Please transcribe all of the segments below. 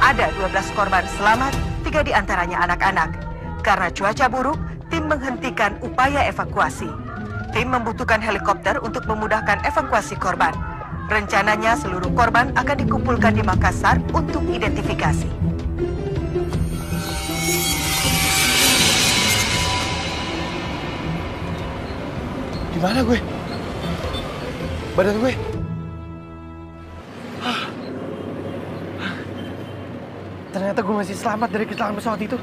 Ada 12 korban selamat, 3 diantaranya anak-anak. Karena cuaca buruk, tim menghentikan upaya evakuasi. Tim membutuhkan helikopter untuk memudahkan evakuasi korban. Rencananya seluruh korban akan dikumpulkan di Makassar untuk identifikasi. Di mana gue? Badan gue? Ternyata gue masih selamat dari kecelakaan pesawat itu.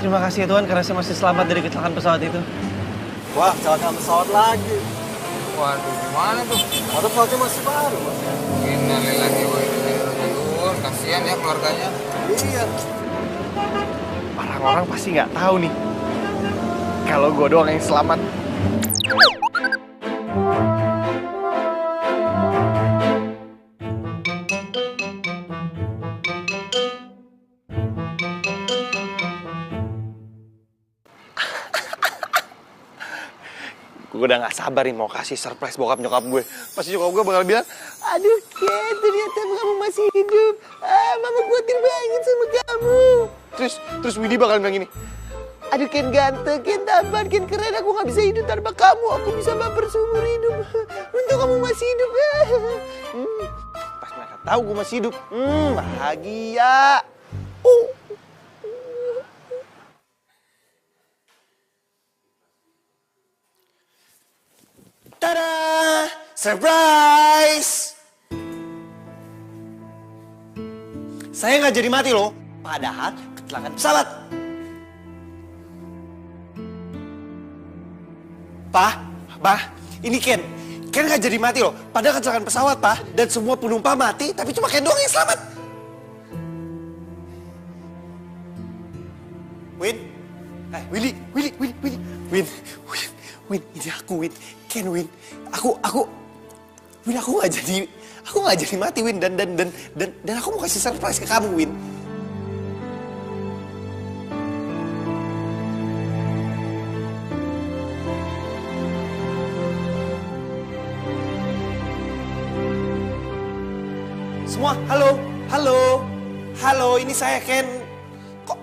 Terima kasih ya Tuhan karena saya masih selamat dari kecelakaan pesawat itu. Wah, kecelakaan pesawat lagi. Waduh, gimana tuh? Padahal pesawatnya masih baru. Innalillahi wa inna ilaihi raji'un. Kasihan ya keluarganya. Iya. Orang-orang pasti nggak tahu nih kalau gue doang yang selamat. Gue udah gak sabar nih mau kasih surprise bokap nyokap gue. Pasti nyokap gue bakal bilang, aduh Ken, ternyata kamu masih hidup. Mama khawatir banget sama kamu. Terus Widi bakal bilang gini, aduh Ken ganteng, Ken tampan, Ken keren. Aku gak bisa hidup tanpa kamu. Aku bisa baper seumur hidup. Untung kamu masih hidup. Pas mereka tahu gue masih hidup, bahagia. Tada! Surprise! Saya nggak jadi mati loh, padahal kecelakaan pesawat. Pak, ini Ken nggak jadi mati loh, padahal kecelakaan pesawat, Pak. Dan semua penumpang mati, tapi cuma Ken doang yang selamat. Win, Win, ini aku Win, Ken Win, aku nggak jadi mati Win dan aku mau kasih surprise ke kamu Win. Semua, halo, ini saya Ken. Kok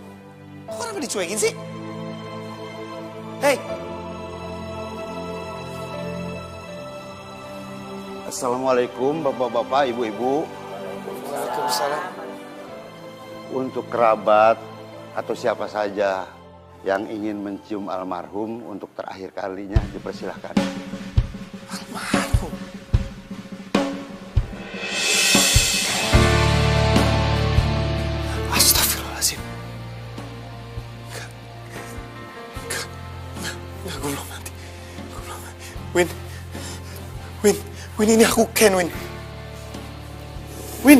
kenapa dicuekin sih? Hey. Assalamualaikum bapak-bapak, ibu-ibu. Waalaikumsalam. Untuk kerabat atau siapa saja yang ingin mencium almarhum untuk terakhir kalinya dipersilahkan. Almarhum. Astagfirullahaladzim. Enggak, gue belum mati. Win, ini aku Ken, Win. Win,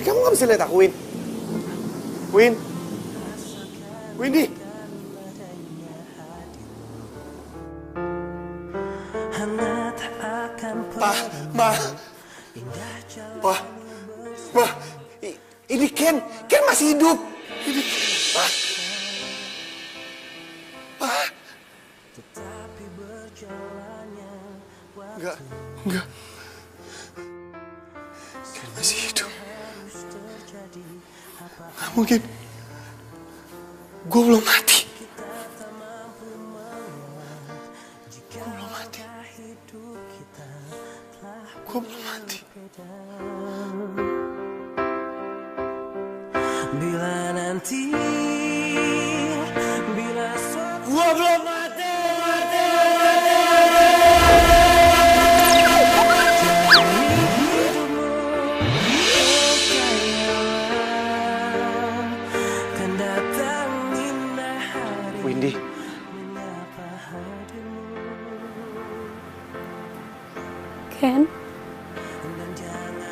kamu gak bisa lihat aku, Win. Windy. Ma, ini Ken masih hidup. Ini, Ma. Enggak. Ken masih hidup. Nggak mungkin. Gue belum mati. Bila nanti, Gua belum mati. Windy. Ken,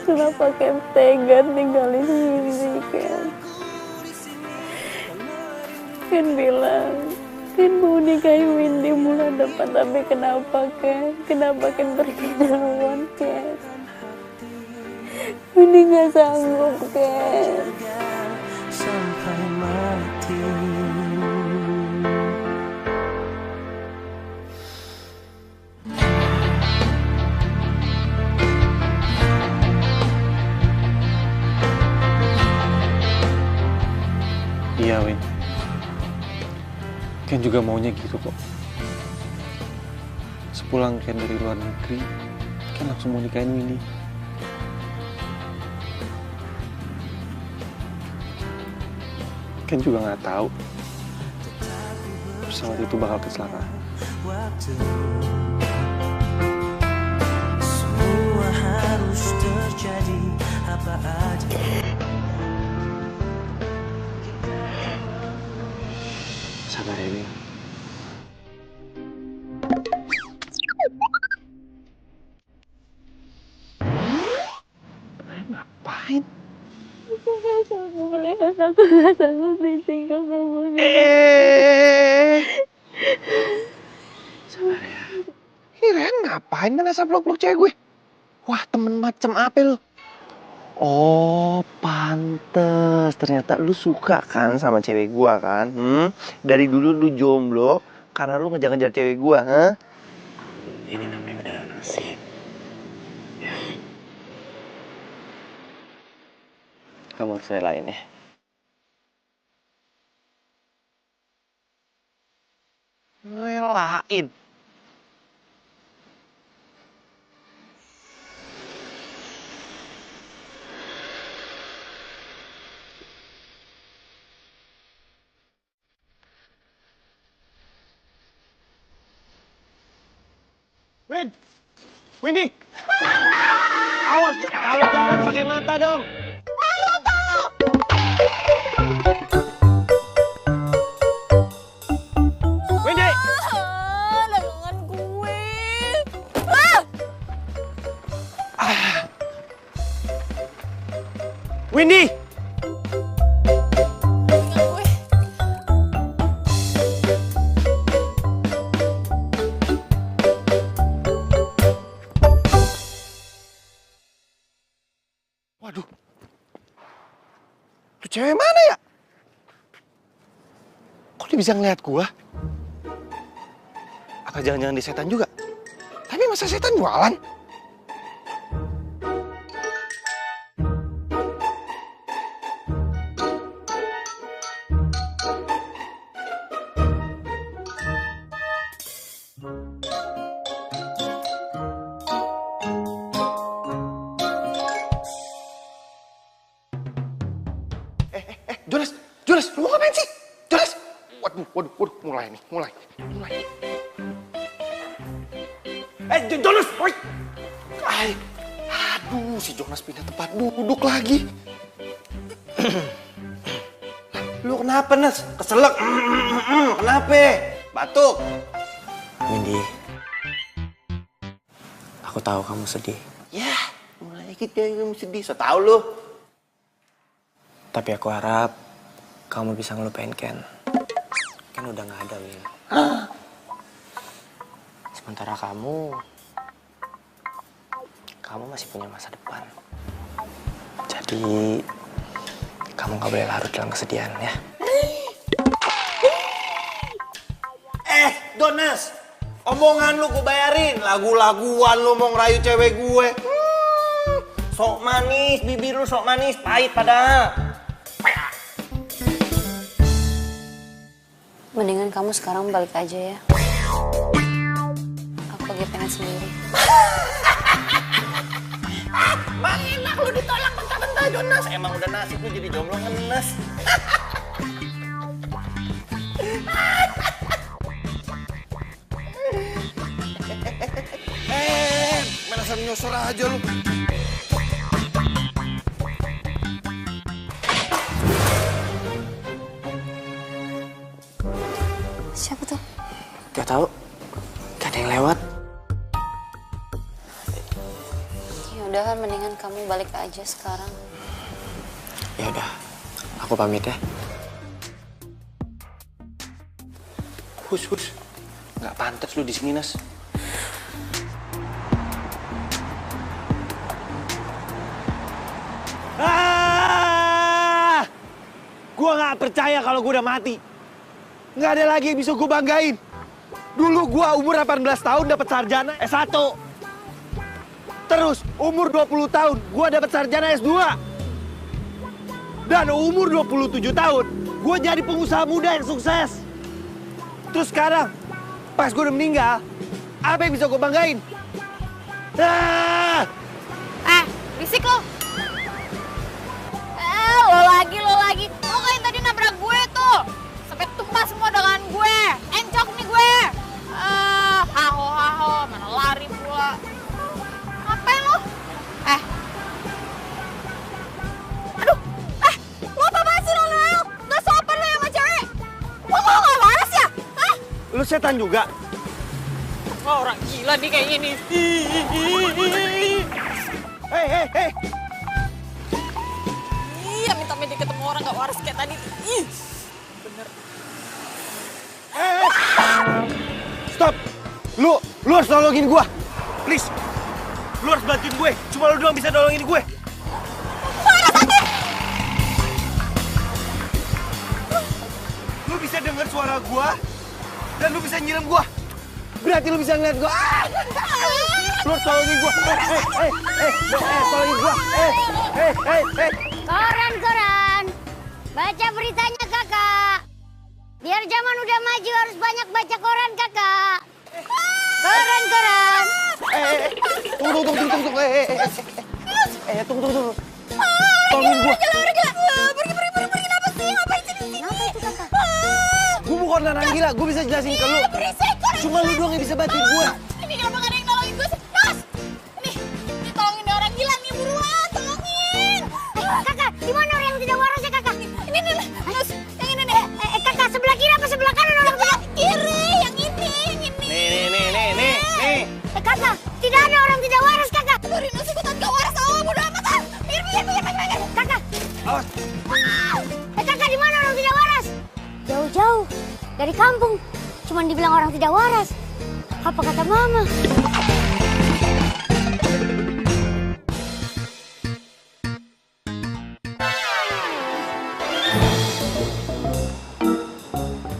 kenapa Ken tega tinggalin Windy, Ken? Ken bilang, Ken mau nikahi Windy bulan depan, tapi kenapa Ken? Kenapa Ken pergi duluan, Ken? Windy gak sanggup, Ken. Sampai mati. Iya, Win. Ken juga maunya gitu kok. Sepulang Ken dari luar negeri, Ken langsung mau nikahin Windy. Ken juga nggak tahu pesawat itu bakal kecelakaan. Semua harus terjadi apa aja. Sabar ya, Win. Ngapain? Aku gak sanggup melihat, aku gak sanggup ditinggal sama dia. Sabar ya. Ini Ren ngapain kan asal blok-blok cewek gue? Wah, temen macem apa lu? Oh, pantes. Ternyata lu suka kan sama cewek gua kan? Dari dulu lu jomblo karena lu ngejar-ngejar cewek gua, ha? Ini namanya udah nasib. Ya. Kamu harus relain ya. Relain? Win! Windy! Awas! Kalau jalan pakai mata dong! Windy! Dagangan gue. Windy! Waduh. Tuh cewek mana ya? Kok dia bisa ngeliat gua? Apa jangan-jangan di setan juga? Tapi masa setan jualan? Jonas, Jonas, lu mau ngapain sih? Jonas, waduh, mulai nih, mulai. Jonas, woi. Aduh, si Jonas pindah tempat duduk lagi. Lu kenapa, Nas? Keselak? Kenapa? Batuk? Windy, aku tahu kamu sedih. Ya, mulai kita kamu sedih, so tau lu. Tapi aku harap kamu bisa ngelupain Ken. Ken udah gak ada, Win. Sementara kamu masih punya masa depan. Jadi, kamu gak boleh larut dalam kesedihan, ya. Jonas, omongan lu gue bayarin. Lagu-laguan lu mau ngerayu cewek gue. Sok manis, bibir lu sok manis, pahit padahal. Mendingan kamu sekarang balik aja ya. Aku lagi pengen sendiri. Bang enak lu ditolak bentar-bentar Jonas. Emang udah nasib lu jadi jomblo ngenes. Mana sampe nyosor aja lu. Siapa tuh? Gak tahu, gak ada yang lewat. Ya udah kan, mendingan kamu balik aja sekarang. Ya udah, aku pamit ya. Hush. Nggak pantas lu di sini, Nas. Gua nggak percaya kalau gua udah mati. Nggak ada lagi yang bisa gua banggain. Dulu gua umur 18 tahun dapat sarjana S1. Terus umur 20 tahun gua dapat sarjana S2. Dan umur 27 tahun gua jadi pengusaha muda yang sukses. Terus sekarang pas gua udah meninggal, apa yang bisa gua banggain? Bisik lo. Lo lagi. Lo kan yang tadi nabrak gue tuh. Sampai tumpah semua dengan gue. Encok nih gue. Haho. Mana lari pula. Ngapain lo? Aduh. Lo apa-apaan sih lo? Gak sopan lo sama cewek. Lo kok gak waras ya? Hah? Lu setan juga? Oh, orang gila nih kayak gini. Hei. Iya, minta ketemu orang gak waras kayak tadi. Ih, bener. Stop! Lu harus nolongin gua. Please. Lu harus bantuin gue. Cuma lu doang bisa nolongin gue. Lu bisa denger suara gua dan lu bisa nyiram gua. Berarti lu bisa ngeliat gua. Lu harus tolongin gua. Tolongin gua. Koran. Baca beritanya, Kakak. Biar zaman udah maju harus banyak baca koran, Kakak. Koran. Tunggu. Tunggu. Tolongin gua. Pergi, kenapa sih? Ngapain sini? Kenapa itu, Kakak? Gua bukan orang gila, gua bisa jelasin ke lu. Cuma lu doang yang bisa bantuin gua. Ini kenapa gak ada yang nolongin gue sih? Nas! Nih tolongin orang gila nih, buruan, tolongin! Kakak, di mana orang yang tidak waras ya, Kakak? Ini, Nas, yang ini nih. Kakak, sebelah kiri apa sebelah kanan orang tidak? Kiri, yang ini. Nih. Kakak, tidak ada orang tidak waras, Kakak. Aduh, Rino sih ikutan gak waras, bodo amat ah. Pinggir. Kakak. Awas. Kakak, di mana orang tidak waras? Jauh-jauh dari kampung. Cuman dibilang orang tidak waras. Apa kata Mama?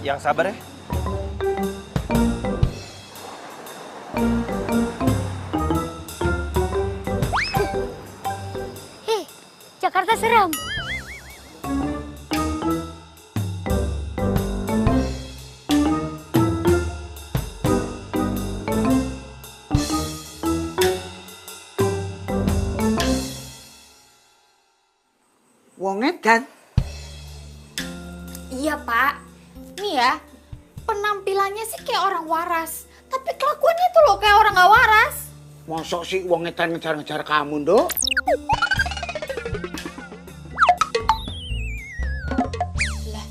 Yang sabar ya. Jakarta seram. Wonget kan? Iya, Pak. Nih ya, penampilannya sih kayak orang waras. Tapi kelakuannya tuh loh kayak orang gak waras. Mosok sih wongetan ngejar-ngejar kamu, Dok? Lah,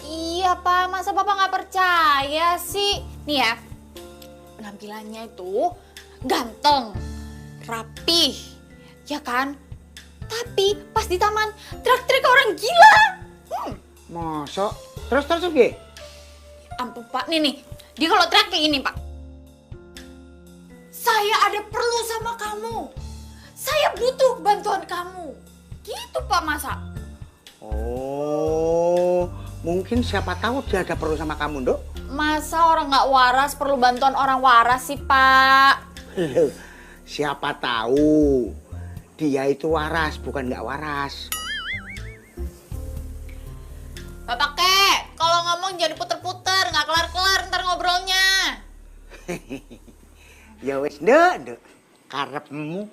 iya Pak, masa Papa nggak percaya sih? Nih ya, penampilannya itu ganteng, rapih, ya kan? Tapi pas di taman, teriak-teriak kayak orang gila. Mosok? Terus piye? Ampun Pak, nih, dia kalau teriak kayak gini Pak. Saya ada perlu sama kamu. Saya butuh bantuan kamu. Gitu Pak, masa? Oh, mungkin siapa tahu dia ada perlu sama kamu, Dok? Masa orang nggak waras perlu bantuan orang waras sih, Pak? Siapa tahu dia itu waras, bukan nggak waras. Bapak Kek, kalau ngomong jangan puter-puter, nggak kelar-kelar ntar ngobrolnya. Ya wes, Dok. Karepmu.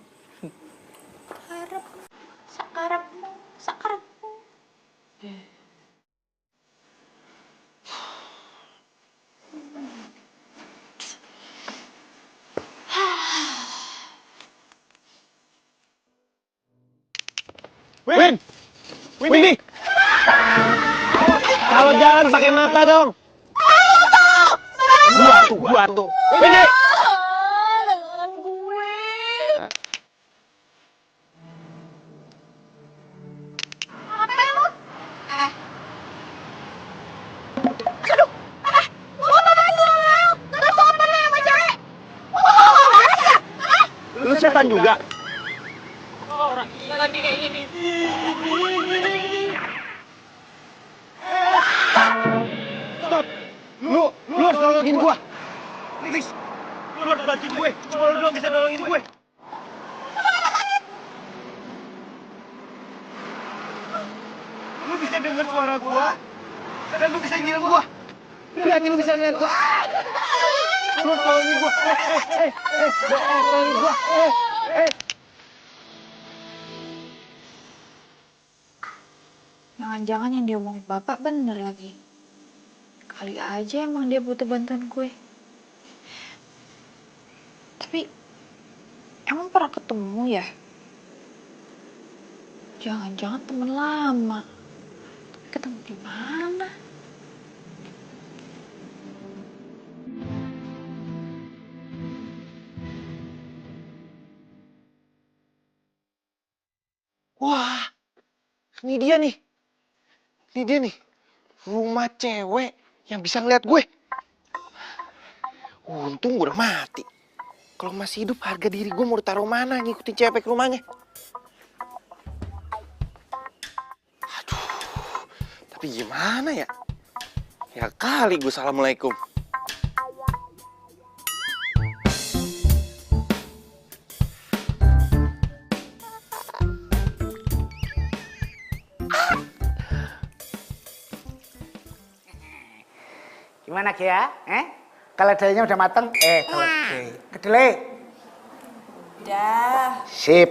Sakarepmu. Windy! Kalau jalan pakai mata dong. Gua tuh. Windy! Dengan gue. Apa lu? Aduh! Lu apa-apaan sih lu? Gak sopan lu sama cewek. Lu waras ya? Lu setan juga? Orang gila mati kayak gini. Stop! Lu harus nolongin gua. Please, lu harus bantuin gue. Cuma lu doang bisa nolongin gue. Lu bisa denger suara gua dan lu bisa ngirim gua. Lu yakin lu bisa ngeliat gua? Lu harus nolongin gua. Tolongin gua. Jangan-jangan yang dia omongin bapak bener lagi. Kali aja emang dia butuh bantuan gue. Tapi emang pernah ketemu ya? Jangan-jangan temen lama. Ketemu di mana? Wah, ini dia nih. Ini dia nih. Rumah cewek yang bisa ngeliat gue. Untung gue udah mati. Kalau masih hidup, harga diri gue mau ditaruh mana ngikutin cewek ke rumahnya. Aduh, tapi gimana ya? Ya kali gue assalamualaikum. Gimana Kia? Keledainya udah mateng? Kedelai. Udah. Sip.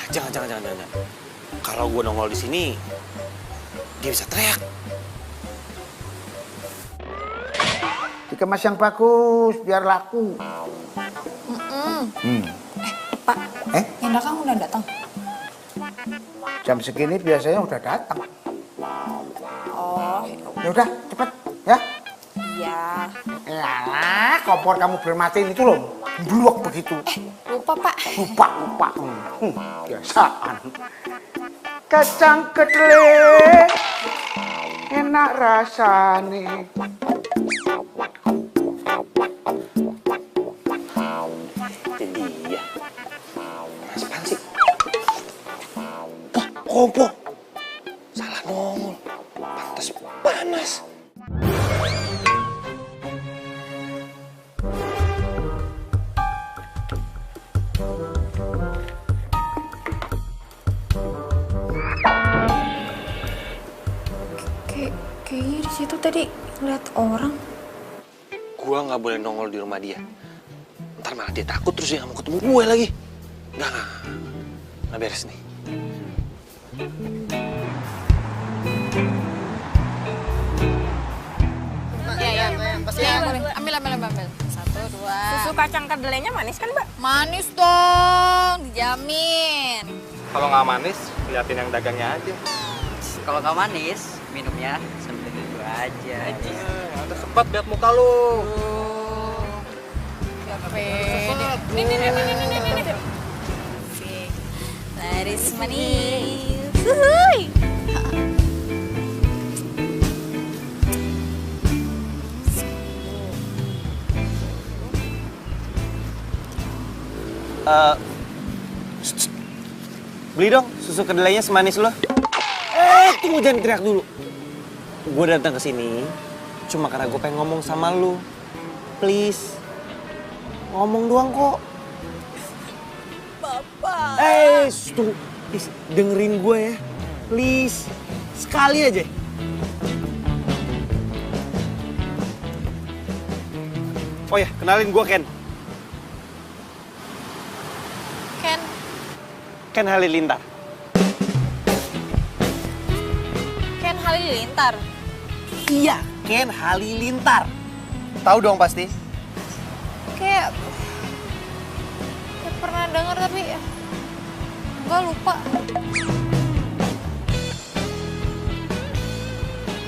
Jangan. Kalau gue nongol di sini, dia bisa teriak. Dikemas yang bagus, biar laku. Pak, yang datang udah datang. Jam segini biasanya udah datang. Oh, Ya udah, cepet ya. iya. Yalah, kompor kamu bermatiin itu loh, bluak begitu. Lupa, Pak. Lupa. Biasaan. Kacang kedelai enak rasane. Jadi dia. Mas apaan sih? Wah, kompor. Salah nongol. Pantas panas. Kayaknya di situ tadi lihat orang. Gua nggak boleh nongol di rumah dia. Ntar malah dia takut terus dia nggak mau ketemu gue lagi. Nggak beres nih. Ambil. 1, 2. Susu kacang kedelainya manis kan, Mbak? Manis dong, dijamin. Kalau nggak manis, liatin yang dagangnya aja. Kalau nggak manis, minumnya sambil dulu aja. Ada sepat liat muka lu. Nih. Laris manis. Wuhui. Beli dong susu kedelainya semanis lo. Tunggu, jangan teriak dulu. Gue datang ke sini cuma karena gue pengen ngomong sama lu. Please. Ngomong doang kok. Bapak. Tunggu. Please, dengerin gue ya. Please. Sekali aja. Oh ya, kenalin gue Ken. Ken Halilintar. Ken Halilintar. Iya, Ken Halilintar. Tahu dong pasti. Kayak pernah dengar tapi enggak, lupa.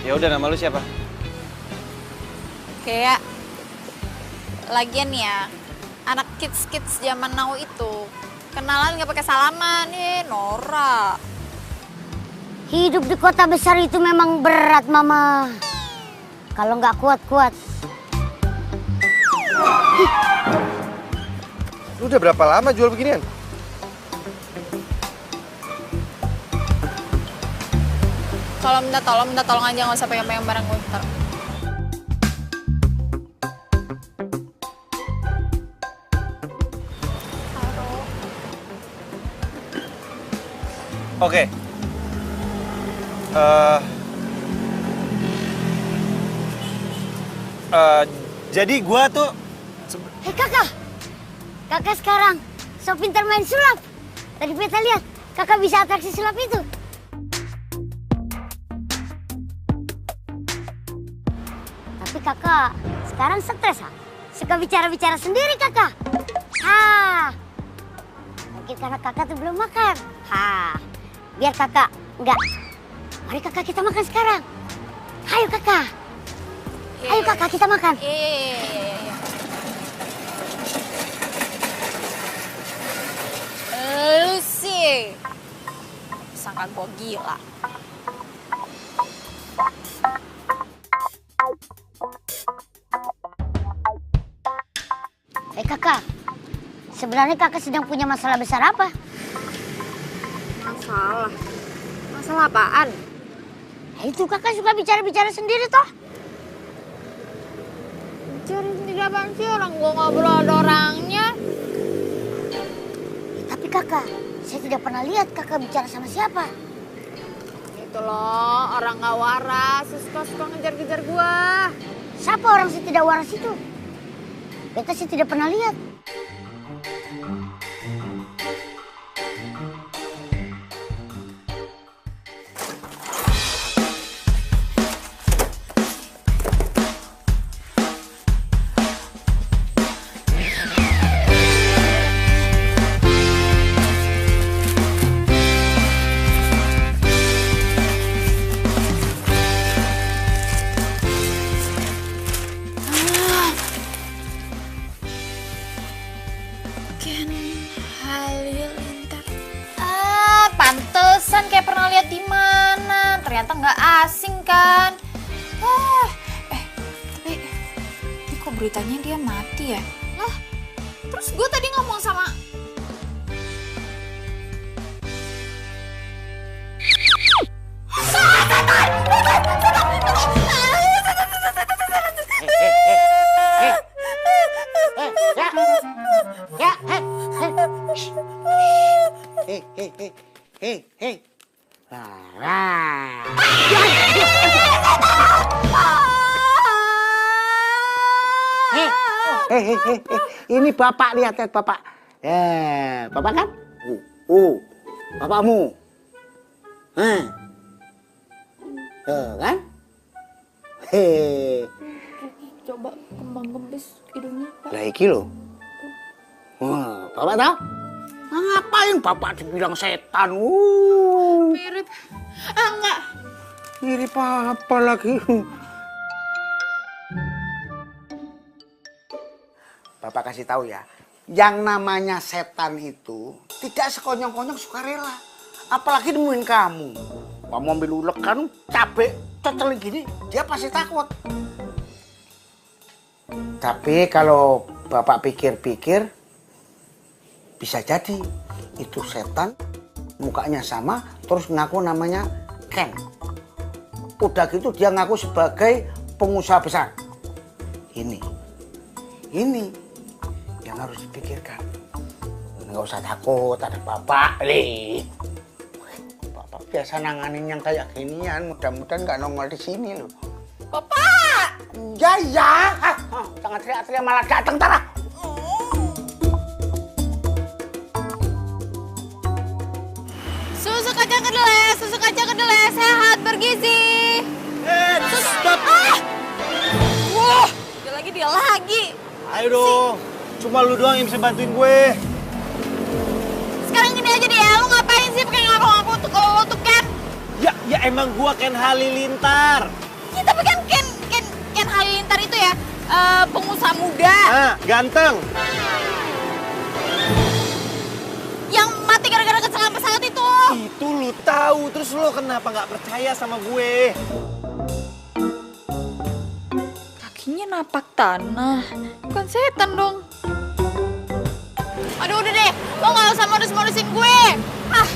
Ya udah, nama lu siapa? Kayak lagian ya, anak kids zaman now itu kenalan nggak pakai salaman, Nora. Hidup di kota besar itu memang berat, Mama. Kalau nggak kuat-kuat. Lu udah berapa lama jual beginian? Kalau minta tolong aja, nggak usah pegang-pegang barang gue ntar. Oke. Jadi gua tuh... Hei kakak, kakak sekarang so pintar main sulap. Tadi beta lihat kakak bisa atraksi sulap itu. Tapi kakak sekarang stres, ha? Suka bicara-bicara sendiri kakak. Mungkin karena kakak tuh belum makan. Biar kakak enggak. Mari kakak kita makan sekarang. Ayo kakak. Ayo kakak kita makan. Iya. Lu sih sangka gue gila. Kakak, sebenarnya kakak sedang punya masalah besar apa? Masalah? Masalah apaan? Itu kakak suka bicara-bicara sendiri toh. Bicara sendiri apaan sih? Orang gue ngobrol ada orangnya. Tapi kakak, saya tidak pernah lihat kakak bicara sama siapa. Itu loh, orang gak waras, suka ngejar-ngejar gue. Siapa orang sih tidak waras itu? Beta sih tidak pernah lihat. Pantesan kayak pernah lihat di mana. Ternyata nggak asing kan? Tapi kok beritanya dia mati ya? Lah, terus gue tadi ngomong sama Hei. Ini bapak, lihat bapak. Bapak kan? Bapakmu. Kan? coba kembang kempis hidungnya, Pak. Lah iki lho. Bapak tahu? Ngapain bapak dibilang setan? Mirip. Enggak. Mirip apa lagi? Bapak kasih tahu ya, yang namanya setan itu tidak sekonyong-konyong sukarela. Apalagi nemuin kamu. Kamu ambil ulek kan, cabai, cocok gini, dia pasti takut. Tapi kalau bapak pikir-pikir, bisa jadi itu setan, mukanya sama, terus ngaku namanya Ken. Udah gitu dia ngaku sebagai pengusaha besar. Ini yang harus dipikirkan. Nggak usah takut, ada bapak. Bapak biasa nanganin yang kayak ginian, mudah-mudahan nggak nongol di sini loh. Bapak! Ya. Jangan teriak-teriak malah datang Tara. Susu kacang kedelai, sehat, bergizi. Stop! Wah, dia lagi. Ayo dong, cuma lu doang yang bisa bantuin gue. Sekarang gini aja deh ya, lu ngapain sih pakai ngaku-ngaku tuh kalau lo tuh Ken? Ya emang gua Ken Halilintar. Ya tapi kan Ken Halilintar itu ya pengusaha muda. Ganteng. Yang mati gara-gara kecelakaan pesawat itu. Itu lu tahu, terus lu kenapa nggak percaya sama gue? Kakinya napak tanah. Bukan setan dong. Aduh udah deh, lo gak usah modus-modusin gue. Ah,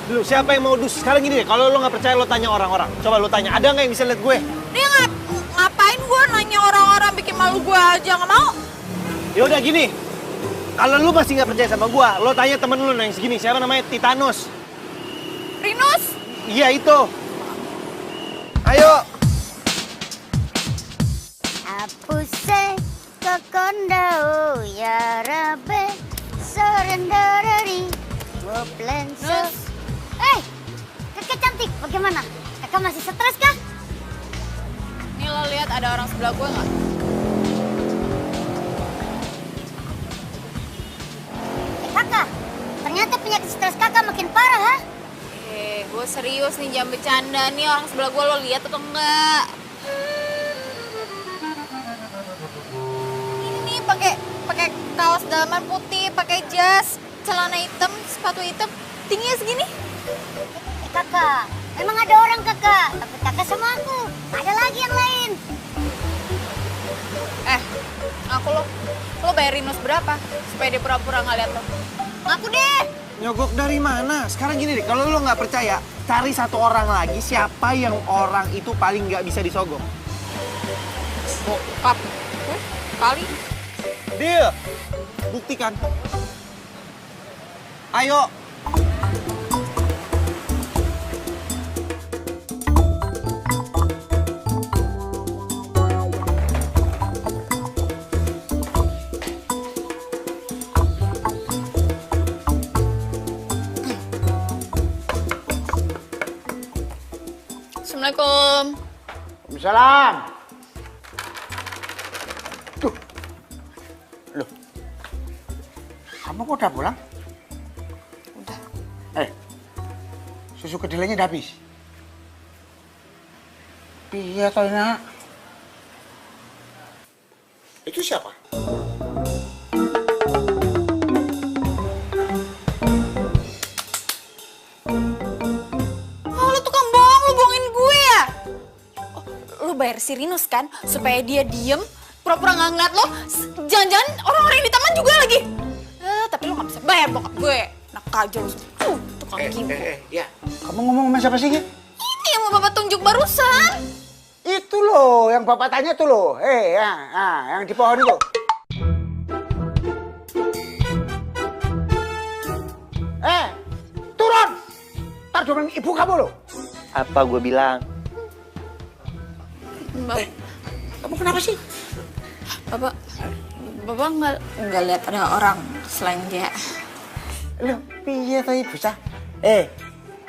Lu siapa yang modus? Sekarang gini deh, kalau lo nggak percaya lo tanya orang-orang. Coba lo tanya, ada nggak yang bisa lihat gue? dia ngapain gue nanya orang-orang bikin malu gue aja, gak mau. Ya udah gini, kalau lu masih nggak percaya sama gue, lo tanya temen lu yang segini, siapa namanya? Titanus. Rinus? Iya itu. Ayo. Apuse kokondo ya rabe sorendorari woplenso. Kakak cantik, bagaimana? Kakak masih stres kah? Nih lo lihat ada orang sebelah gue nggak? Kakak, ternyata penyakit stres kakak makin parah, ha? Gue serius nih, jangan bercanda. Nih orang sebelah gue lo lihat atau enggak? Ini pakai kaos dalaman putih, pakai jas, celana hitam, sepatu hitam, tingginya segini. Kakak, memang ada orang kakak, tapi kakak sama aku. Ada lagi yang lain. Aku lo bayar Rinus berapa supaya dia pura-pura nggak lihat lo? Ngaku deh. Nyogok dari mana? Sekarang gini deh, kalau lo nggak percaya, cari satu orang lagi siapa yang orang itu paling nggak bisa disogok. Bokap. Kali. Deal. Buktikan. Ayo. Assalamualaikum. Waalaikumsalam. Tuh. Loh. Kamu kok udah pulang? Udah. Susu kedelainya udah habis. Piye toh, Nak? Itu siapa? Bayar si Rinus kan supaya dia diem pura-pura nggak ngeliat lo. Jangan-jangan orang-orang yang di taman juga lagi. Tapi lo nggak bisa bayar bokap gue. Nak kajol. Tukang kimpo. Ya. Kamu ngomong sama siapa sih? Ini yang mau bapak tunjuk barusan. Itu loh yang bapak tanya tuh loh. Yang di pohon itu. Turun. Ntar domen ibu kamu loh. Apa gue bilang? Kamu kenapa sih? Bapak nggak lihat ada orang selain dia. Loh, piye tadi bocah?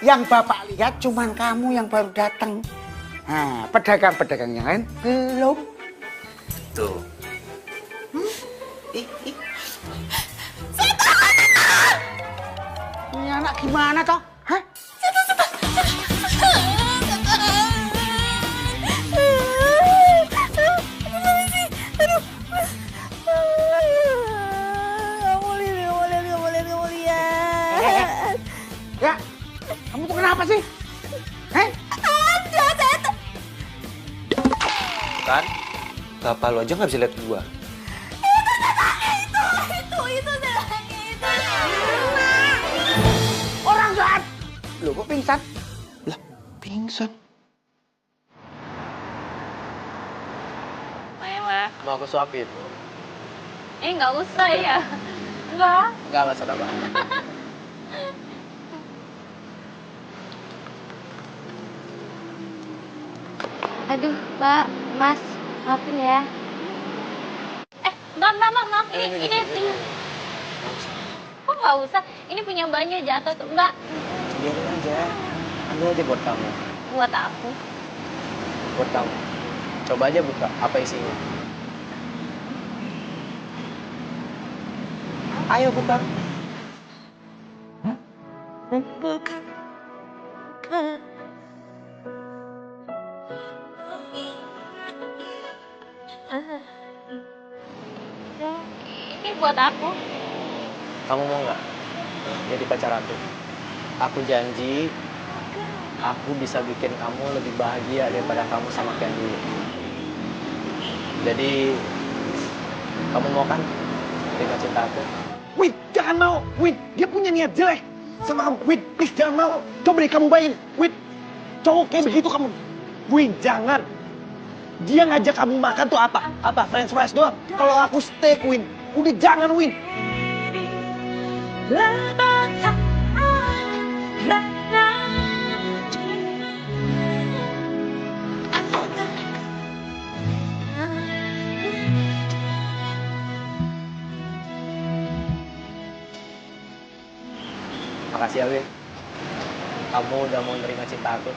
Yang bapak lihat cuman kamu yang baru datang. Nah, pedagang-pedagang yang lain belum. Tuh. Ini anak gimana toh? Hah? Ya, kamu tuh kenapa sih? Kan, bapak lo aja nggak bisa lihat gua. Itu Orang jahat. Loh, kok pingsan? Lah, pingsan. Mau aku suapin? Nggak usah ya. Nggak. Nggak usah apa. Aduh, Mbak, Mas, maafin ya. Maaf. Ini. Kok nggak usah? Ini punya Mbaknya jatuh tuh, Mbak. Biarin aja. Ambil aja buat kamu. Buat aku. Buat kamu. Coba aja buka apa isinya. Ayo buka. Buka. Ini buat aku. Kamu mau nggak jadi pacar aku? Aku janji, aku bisa bikin kamu lebih bahagia daripada kamu sama Ken dulu. Jadi, kamu mau kan terima cinta aku? Win, jangan mau. Win, dia punya niat jelek sama kamu. Win, please jangan mau. Coba deh kamu bayangin. Win, cowok kayak begitu kamu. Win, jangan. Dia ngajak kamu makan tuh apa? Apa? French fries doang. Kalau aku steak, Win. Udah jangan, Win. Makasih ya, Win. Kamu udah mau nerima cinta aku.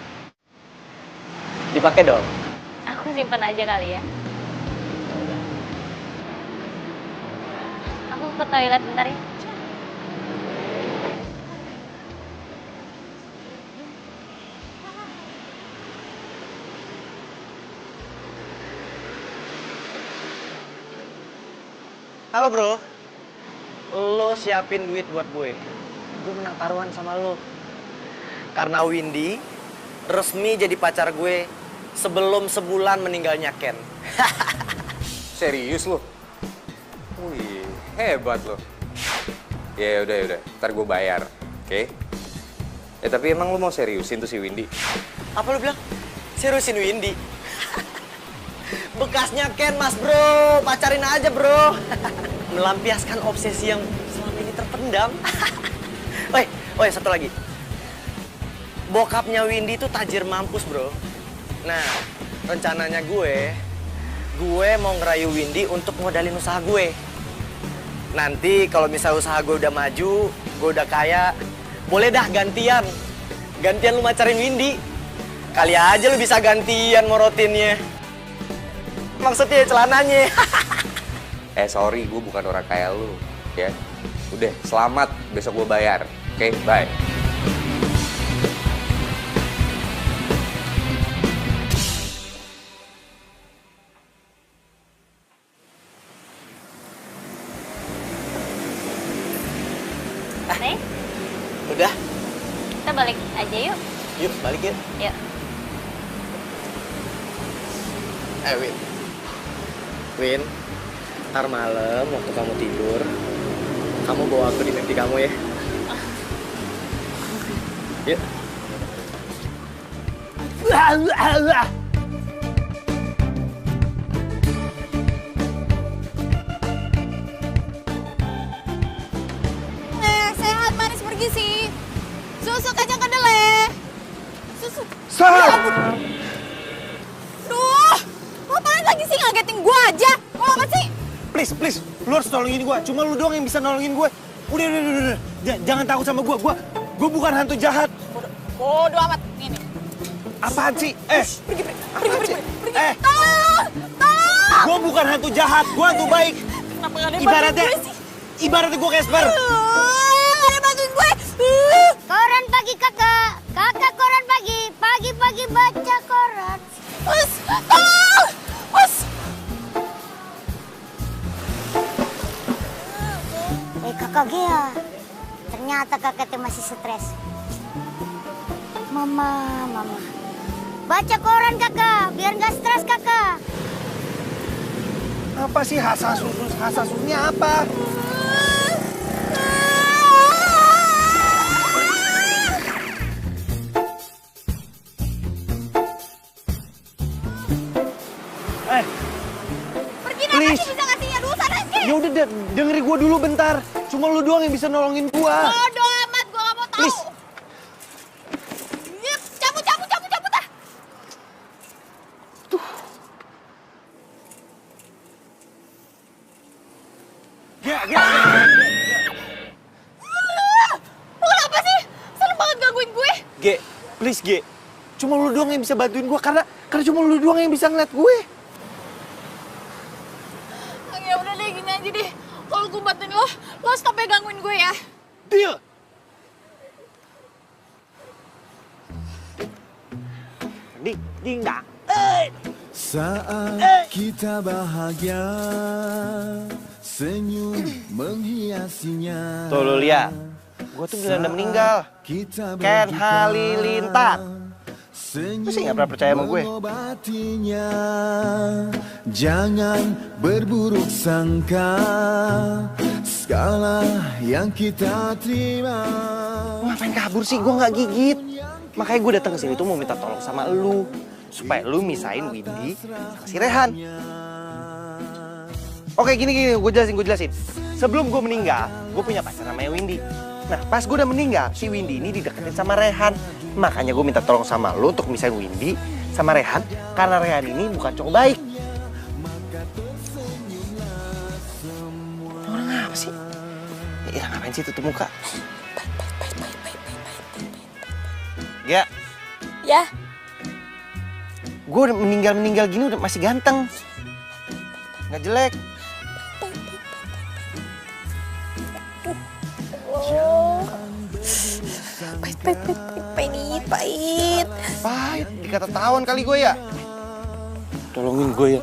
Dipakai dong. Aku simpen aja kali ya. Aku ke toilet bentar ya. Halo bro, lo siapin duit buat gue. Gue menang taruhan sama lo. Karena Windy resmi jadi pacar gue sebelum sebulan meninggalnya Ken. Serius lo? Wih, hebat lo. Ya udah, ntar gue bayar, oke? Tapi emang lo mau seriusin tuh si Windy? Apa lo bilang? Seriusin Windy? Bekasnya Ken mas bro, pacarin aja bro. Melampiaskan obsesi yang selama ini terpendam. Woi, satu lagi. Bokapnya Windy tuh tajir mampus bro. Nah, rencananya gue mau ngerayu Windy untuk modalin usaha gue. Nanti kalau misal usaha gue udah maju, gue udah kaya, boleh dah gantian lu macarin Windy. Kali aja lu bisa gantian morotinnya. Maksudnya celananya. Sorry, gue bukan orang kaya lu, ya. Udah, selamat, besok gue bayar, oke? Bye. Nih, Udah, kita balik aja yuk. yuk balik yuk. Yuk. Win, ntar malam waktu kamu tidur, kamu bawa aku di mimpi kamu ya. Yuk. Sehat manis pergi sih. Susu kacang kedelai. Susu. Duh, lo apaan lagi sih ngagetin gue aja? Mau apa sih? Please, lu harus nolongin gue. Cuma lu doang yang bisa nolongin gue. Udah. Jangan takut sama gue. Gue bukan hantu jahat. Bodoh amat. Ini. Apaan sih? Pergi. Tolong. Gue bukan hantu jahat. Gue hantu baik. Kenapa gak ada yang bantuin gue sih? Ibaratnya gue Casper. Gak ada yang bantuin gue. Koran pagi kakak, kakak koran pagi, pagi-pagi baca koran. Mas, tolong. Mas. Kakak Gia, ternyata kakak teh masih stres. Mama. Baca koran kakak, biar nggak stres kakak. Apa sih hasasusnya apa? Pergi Please. bisa ngasihnya dulu sana sih. Ya udah dengerin gue dulu bentar. Cuma lu doang yang bisa nolongin gue. Bodoh amat, gue gak mau tahu. Please. Cabut ah. Lo kenapa sih? Seneng banget gangguin gue. Please G. Cuma lu doang yang bisa bantuin gue karena cuma lu doang yang bisa ngeliat gue. Ya udah deh, gini aja deh. Kalau gue bantuin lo stop ya gangguin gue ya. Deal. Ding dah. Saat kita bahagia, senyum menghiasinya. Tuh lu lihat, gue tuh bilang udah meninggal. Ken Halilintar. Lu sih nggak pernah percaya sama gue. mengobatinya. Jangan berburuk sangka, segala yang kita terima. Lu ngapain kabur sih? Gue nggak gigit. Makanya gue datang ke sini tuh mau minta tolong sama lu supaya lu misahin Windy sama si Rehan. Oke, gini, gue jelasin. Sebelum gue meninggal, gue punya pacar namanya Windy. Nah, pas gue udah meninggal, si Windy ini dideketin sama Rehan. Makanya gue minta tolong sama lu untuk misahin Windy sama Rehan, karena Rehan ini bukan cowok baik. Orang apa sih? Ya, ngapain sih tutup muka? Ya. Ya. Gue meninggal gini udah masih ganteng. Nggak jelek. Pahit. Pahit, dikata tawan kali gue ya. Tolongin gue ya.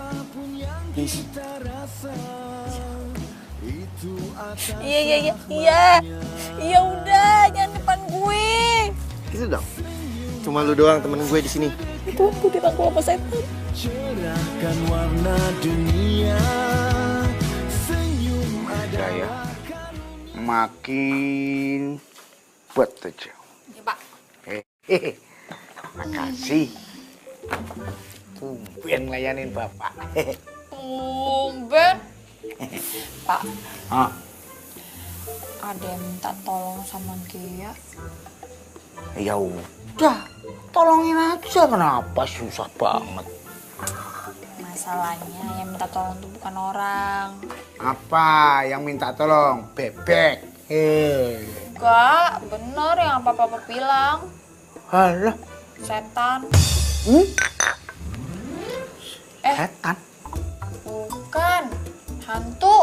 Please. Iya. Ya udah, jangan depan gue. Gitu dong. Cuma lu doang temen gue di sini. Itu aku dirangkul sama setan. Cerahkan warna dunia, senyum ada. Ya, makin buat aja. Ya, Pak. Makasih. Tumben ngelayanin Bapak. Tumben. Pak, Ah, ada yang minta tolong sama dia. ya udah, tolongin aja. Kenapa susah banget? Masalahnya yang minta tolong itu bukan orang. Apa yang minta tolong? Bebek. Enggak, bener yang apa-apa bilang. Halah. Setan. Setan? Bukan. Hantu.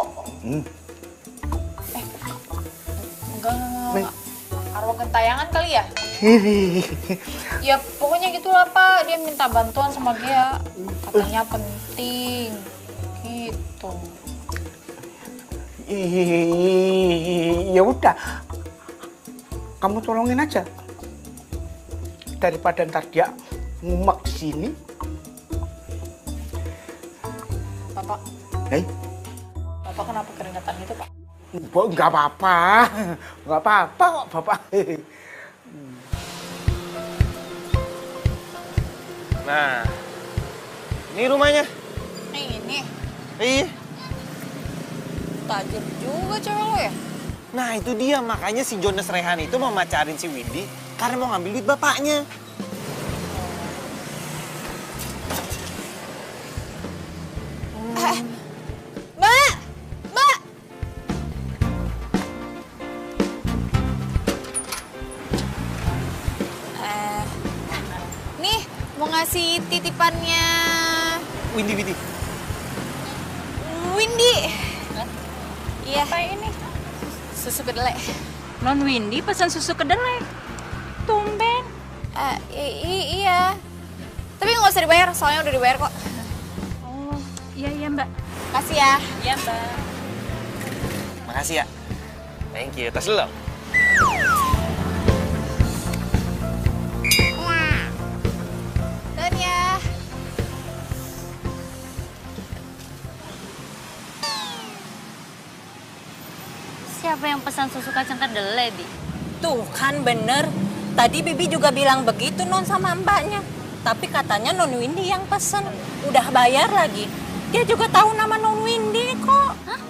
Enggak. Arwah gentayangan kali ya? Ya pokoknya gitulah Pak, dia minta bantuan sama dia. Katanya penting. Gitu. Ya udah, kamu tolongin aja. Daripada ntar dia ngumak di sini. Bapak, Bapak kenapa keringetan gitu Pak? Nggak apa-apa kok Bapak. Nah, ini rumahnya. Ini, Iya. tajir juga cewek lo ya? Nah, itu dia. Makanya si Jonas Rehan itu mau macarin si Windy karena mau ngambil duit bapaknya. Mbak! Nih, mau ngasih titipannya Windy. Windy. Iya. Apa ini? Susu kedelai. Non Windy pesan susu kedelai. Tumben. Iya. Tapi nggak usah dibayar, soalnya udah dibayar kok. Oh, iya Mbak. Kasih ya. Iya Mbak. Makasih ya. Thank you. Tas dulu. Dan ya. Siapa yang pesan susu kacang kedelai, Bi? Tuh kan bener. Tadi Bibi juga bilang begitu Non sama mbaknya. Tapi katanya Non Windy yang pesen. Udah bayar lagi. Dia juga tahu nama Non Windy kok. Hah?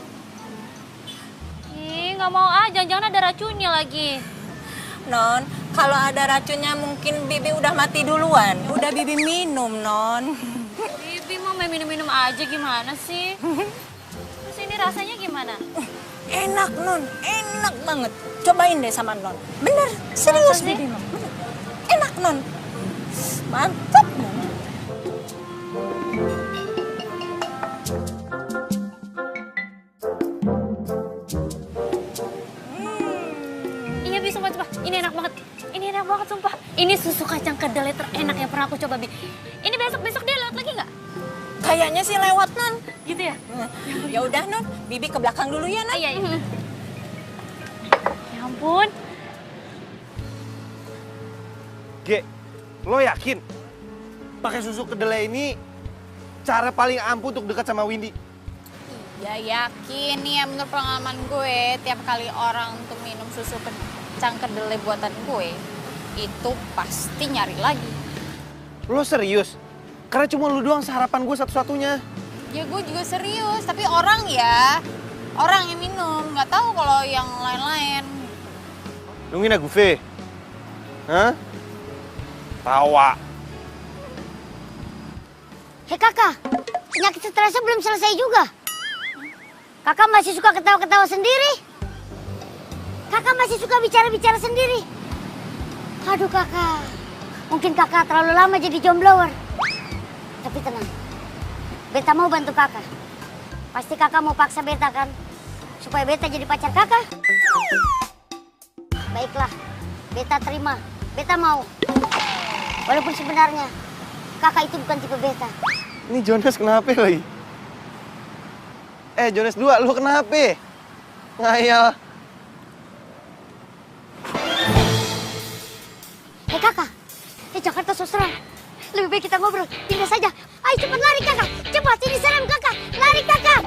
Ih, nggak mau ah. Jangan-jangan ada racunnya lagi. Non, kalau ada racunnya mungkin Bibi udah mati duluan. Udah Bibi minum, Non. Bibi mau main minum-minum aja gimana sih? Terus ini rasanya gimana? Enak, Non. Enak banget. Cobain deh sama Non. Bener, serius Bibi. Enak, Non. Mantap, Non. Iya, Bi, sumpah. Ini enak banget. Ini enak banget, sumpah. Ini susu kacang kedelai terenak yang pernah aku coba, Bi. Ini besok-besok dia lewat lagi nggak? Kayaknya sih lewat, Non. Gitu ya? Ya udah, Non. Bibi ke belakang dulu ya, Non. Iya. Ya ampun. Ge, lo yakin pakai susu kedelai ini cara paling ampuh untuk dekat sama Windy. Ya yakin nih ya, menurut pengalaman gue, tiap kali orang untuk minum susu kacang kedelai buatan gue, itu pasti nyari lagi. Lo serius? Karena cuma lu doang seharapan gue satu-satunya. Ya gue juga serius, tapi orang yang minum, nggak tahu kalau yang lain-lain. Lu ngina gue? Hah? Tawa. Hei kakak, penyakit stresnya belum selesai juga. Kakak masih suka ketawa-ketawa sendiri. Kakak masih suka bicara-bicara sendiri. Aduh kakak, mungkin kakak terlalu lama jadi jomblower. Tapi tenang, Beta mau bantu kakak. Pasti kakak mau paksa Beta kan? Supaya Beta jadi pacar kakak. Baiklah, Beta terima. Beta mau. Walaupun sebenarnya kakak itu bukan tipe Beta. Ini Jonas kenapa lagi? Jonas 2, lu kenapa? Ngayal. Hei kakak, Jakarta so seram. Lebih baik kita ngobrol, pindah saja. Ayo cepat lari kakak, cepat, ini seram kakak. Lari kakak.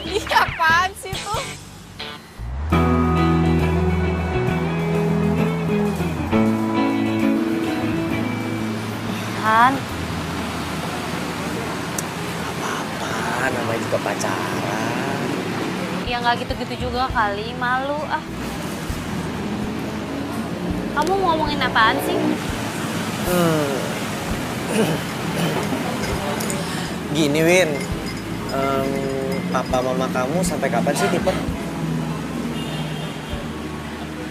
Iya apaan sih tuh? Han. Apa-apa, namanya juga pacaran. Ya nggak gitu-gitu juga kali, malu ah. Kamu mau ngomongin apaan sih? Gini Win, papa mama kamu sampai kapan sih tipe?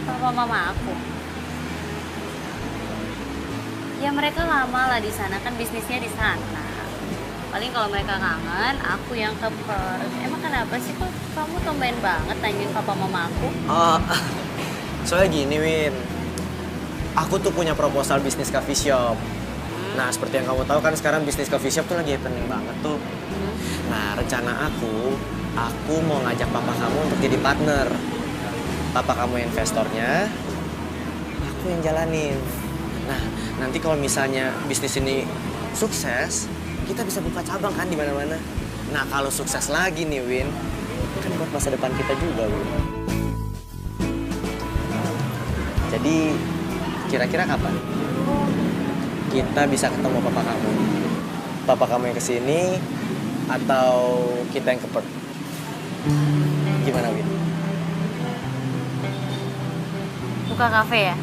Papa mama aku. Ya mereka lama lah di sana, kan bisnisnya di sana. Paling kalau mereka kangen, aku yang ke Perth. Emang kenapa sih kok kamu tumben banget nanyain papa mama aku? Oh, soalnya gini Win, aku tuh punya proposal bisnis coffee shop. Nah, seperti yang kamu tahu kan sekarang bisnis coffee shop tuh lagi happening banget tuh. Nah, rencana aku mau ngajak papa kamu untuk jadi partner. Papa kamu investornya, aku yang jalanin. Nah, nanti kalau misalnya bisnis ini sukses, kita bisa buka cabang kan di mana-mana. Nah, kalau sukses lagi nih Win, kan buat masa depan kita juga Win. Jadi, kira-kira kapan kita bisa ketemu papa kamu? Papa kamu yang kesini atau kita yang ke Perth? Gimana Win? Buka kafe ya?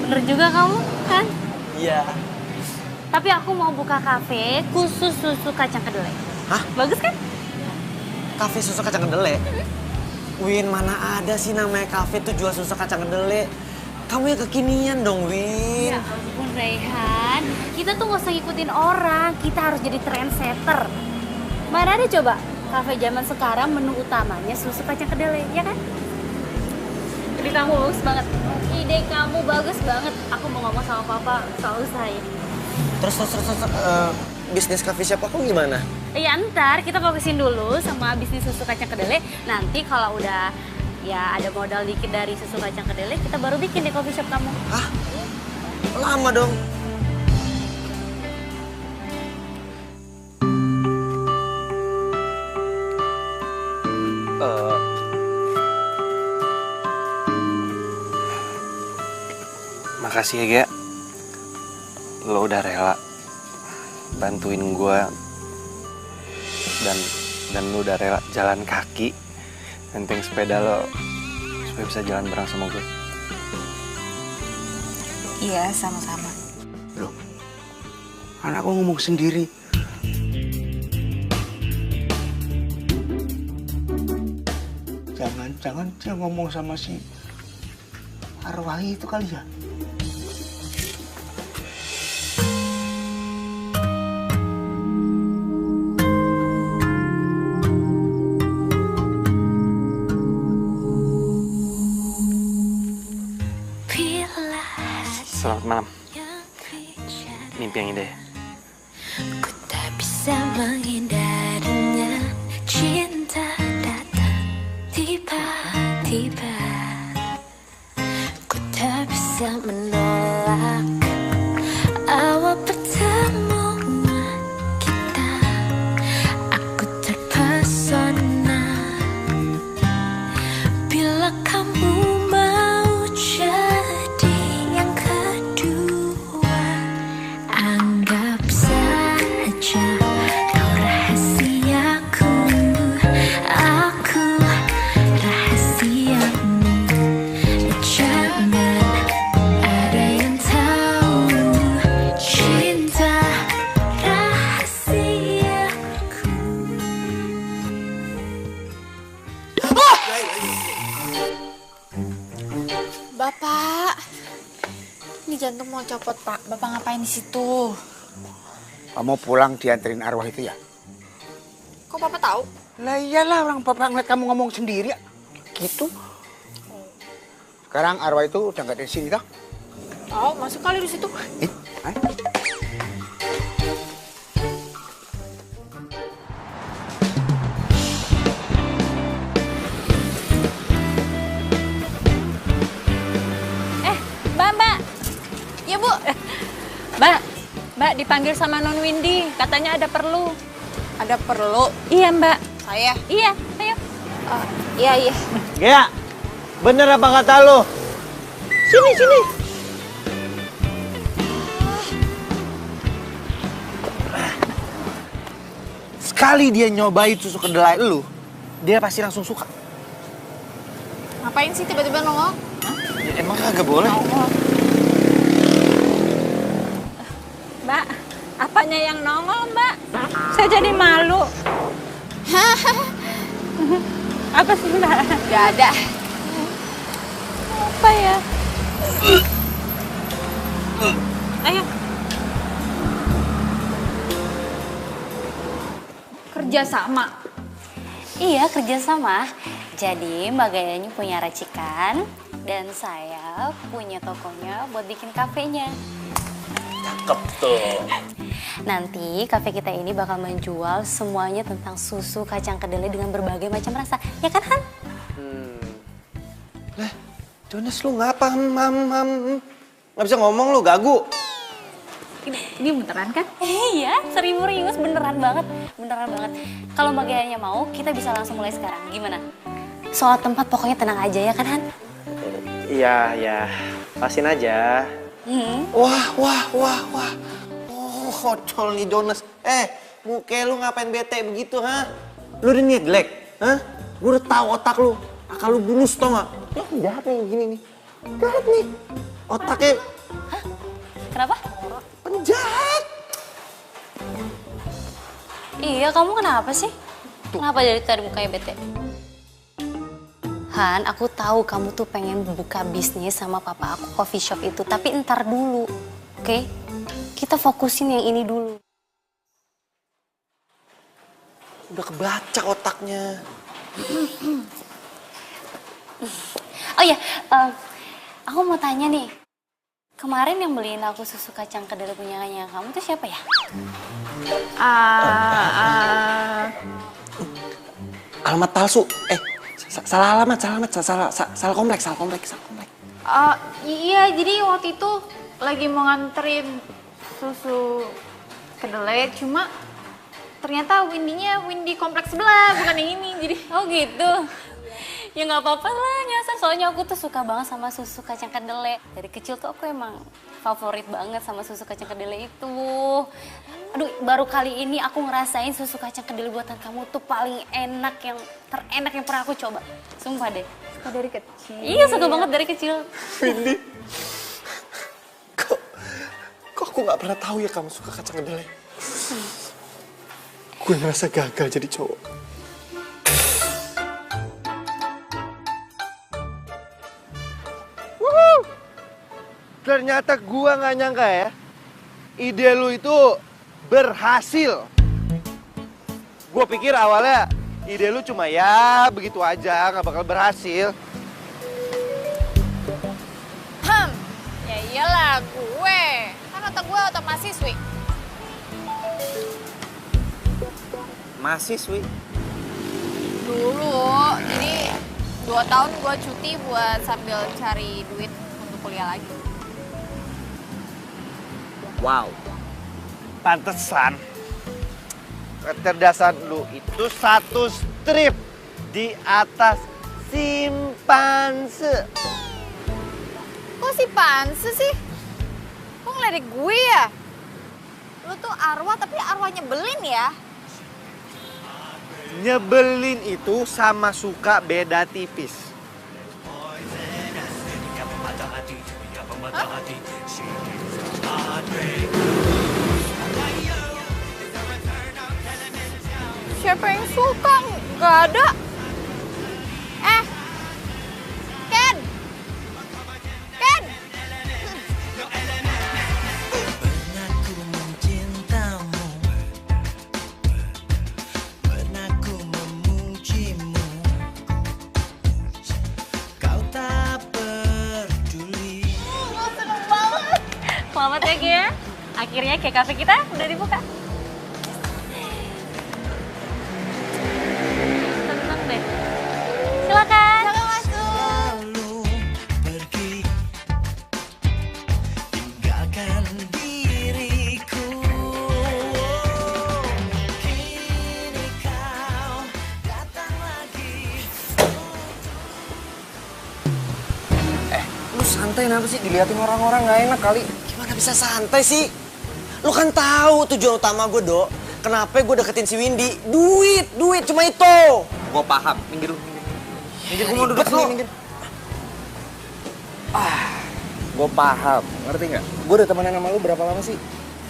Bener juga kamu, kan? Iya. Tapi aku mau buka kafe khusus susu kacang kedelai. Hah? Bagus kan? Kafe susu kacang kedelai? Win, mana ada sih namanya kafe tuh jual susu kacang kedelai? Kamu yang kekinian dong, Win. Ya ampun, Raihan. Kita tuh nggak usah ngikutin orang. Kita harus jadi trendsetter. Mana ada coba kafe zaman sekarang menu utamanya susu kacang kedelai, ya kan? Ide kamu bagus banget. Ide kamu bagus banget. Aku mau ngomong sama papa soal usaha ini. Terus bisnis coffee shop aku gimana? Ya ntar kita fokusin dulu sama bisnis susu kacang kedelai. Nanti kalau udah ya ada modal dikit dari susu kacang kedelai, kita baru bikin di coffee shop kamu. Hah? Lama dong. Makasih ya, Gia. Lo udah rela bantuin gue dan lo udah rela jalan kaki nenteng sepeda lo supaya bisa jalan bareng sama gue. Iya, sama-sama. Loh, kan aku ngomong sendiri. Jangan-jangan dia ngomong sama si Arwahi itu kali ya? Selamat malam. Mimpi yang indah ya? Ku tak bisa menghindarinya. Cinta datang tiba-tiba. Ku tak bisa menolak. Bapak, ini jantung mau copot, Pak. Bapak ngapain di situ? Kamu pulang dianterin arwah itu ya? Kok Papa tahu? Lah iyalah, orang Bapak ngeliat kamu ngomong sendiri ya. Gitu. Sekarang arwah itu udah nggak ada di sini toh? Oh, masuk kali di situ. Mbak. Ya, Bu. Mbak dipanggil sama Non Windy, katanya ada perlu. Ada perlu? Iya, Mbak. Saya? Iya, ayo. Iya. Gea, bener apa kata lo? Sini. Sekali dia nyobain susu kedelai lu, dia pasti langsung suka. Ngapain sih tiba-tiba nongol? Ya, emang kagak boleh? Mbak, apanya yang nongol, Mbak? Saya jadi malu. Apa sih, Mbak? Gak ada. Apa ya? Ayo. Kerjasama. Iya, kerjasama. Jadi Mbak Gayanya punya racikan dan saya punya tokonya buat bikin kafenya. Cakep tuh. Nanti kafe kita ini bakal menjual semuanya tentang susu kacang kedelai dengan berbagai macam rasa. Ya kan, Han? Lah, Jonas lu ngapa? Nggak bisa ngomong lu, gagu. Ini beneran kan? Iya, 1000 rius beneran banget. Beneran banget. Kalau Mbak Gayanya mau, kita bisa langsung mulai sekarang. Gimana? Soal tempat pokoknya tenang aja ya kan, Han? Iya. Pasin aja. Wah. Oh, kocol nih Jonas. Muka lu ngapain bete begitu, ha? Lu udah niat jelek, ha? Gue udah tahu otak lu. Akal lu bulus, tau gak? Jahat nih begini nih. Jahat nih. Otaknya... Hah? Kenapa? Penjahat. Iya, kamu kenapa sih? Kenapa dari tadi mukanya bete? Han, aku tahu kamu tuh pengen buka bisnis sama papa aku coffee shop itu, tapi entar dulu, oke? Kita fokusin yang ini dulu. Udah kebaca otaknya. Oh iya, aku mau tanya nih. Kemarin yang beliin aku susu kacang kedelai punyanya kamu tuh siapa ya? Alamat palsu. Salah alamat, salah kompleks. Iya, jadi waktu itu lagi mau nganterin susu kedelai, cuma ternyata Windy kompleks sebelah, bukan yang ini. Jadi Oh gitu. Ya nggak apa-apa lah nyasar, soalnya aku tuh suka banget sama susu kacang kedelai. Dari kecil tuh aku emang favorit banget sama susu kacang kedelai itu. Aduh, baru kali ini aku ngerasain susu kacang kedelai buatan kamu tuh paling enak, yang terenak yang pernah aku coba. Sumpah deh. suka dari kecil. Iya, suka banget dari kecil. Windy, kok aku nggak pernah tahu ya kamu suka kacang kedelai? Gue ngerasa gagal jadi cowok. Ternyata gua nggak nyangka ya, ide lu itu berhasil. Gua pikir awalnya ide lu cuma ya begitu aja, nggak bakal berhasil. Ya iyalah gue, kan otak gue otak mahasiswi. Mahasiswi? Dulu, jadi 2 tahun gue cuti buat sambil cari duit untuk kuliah lagi. Wow, pantesan kecerdasan lu itu satu strip di atas simpanse. Kok si Panse sih? Kok ngelirik gue ya? Lu tuh arwah tapi arwah nyebelin ya? Nyebelin itu sama suka beda tipis. Hah? Siapa yang suka? Gak ada. Ken! Selamat ya Gia. Akhirnya kayak cafe kita udah dibuka. Seneng deh. Silakan. Silakan masuk. Tinggalkan diriku. Kini kau datang lagi. Lu santai kenapa sih? Diliatin orang-orang nggak enak kali. Gimana bisa santai sih? Lu kan tahu tujuan utama gue, Dok. Kenapa gue deketin si Windy? Duit cuma itu. Gue paham. Minggir lu, minggir. Minggir, gue mau duduk sini, minggir. Gue paham, ngerti nggak? Gue udah temenan sama lu berapa lama sih?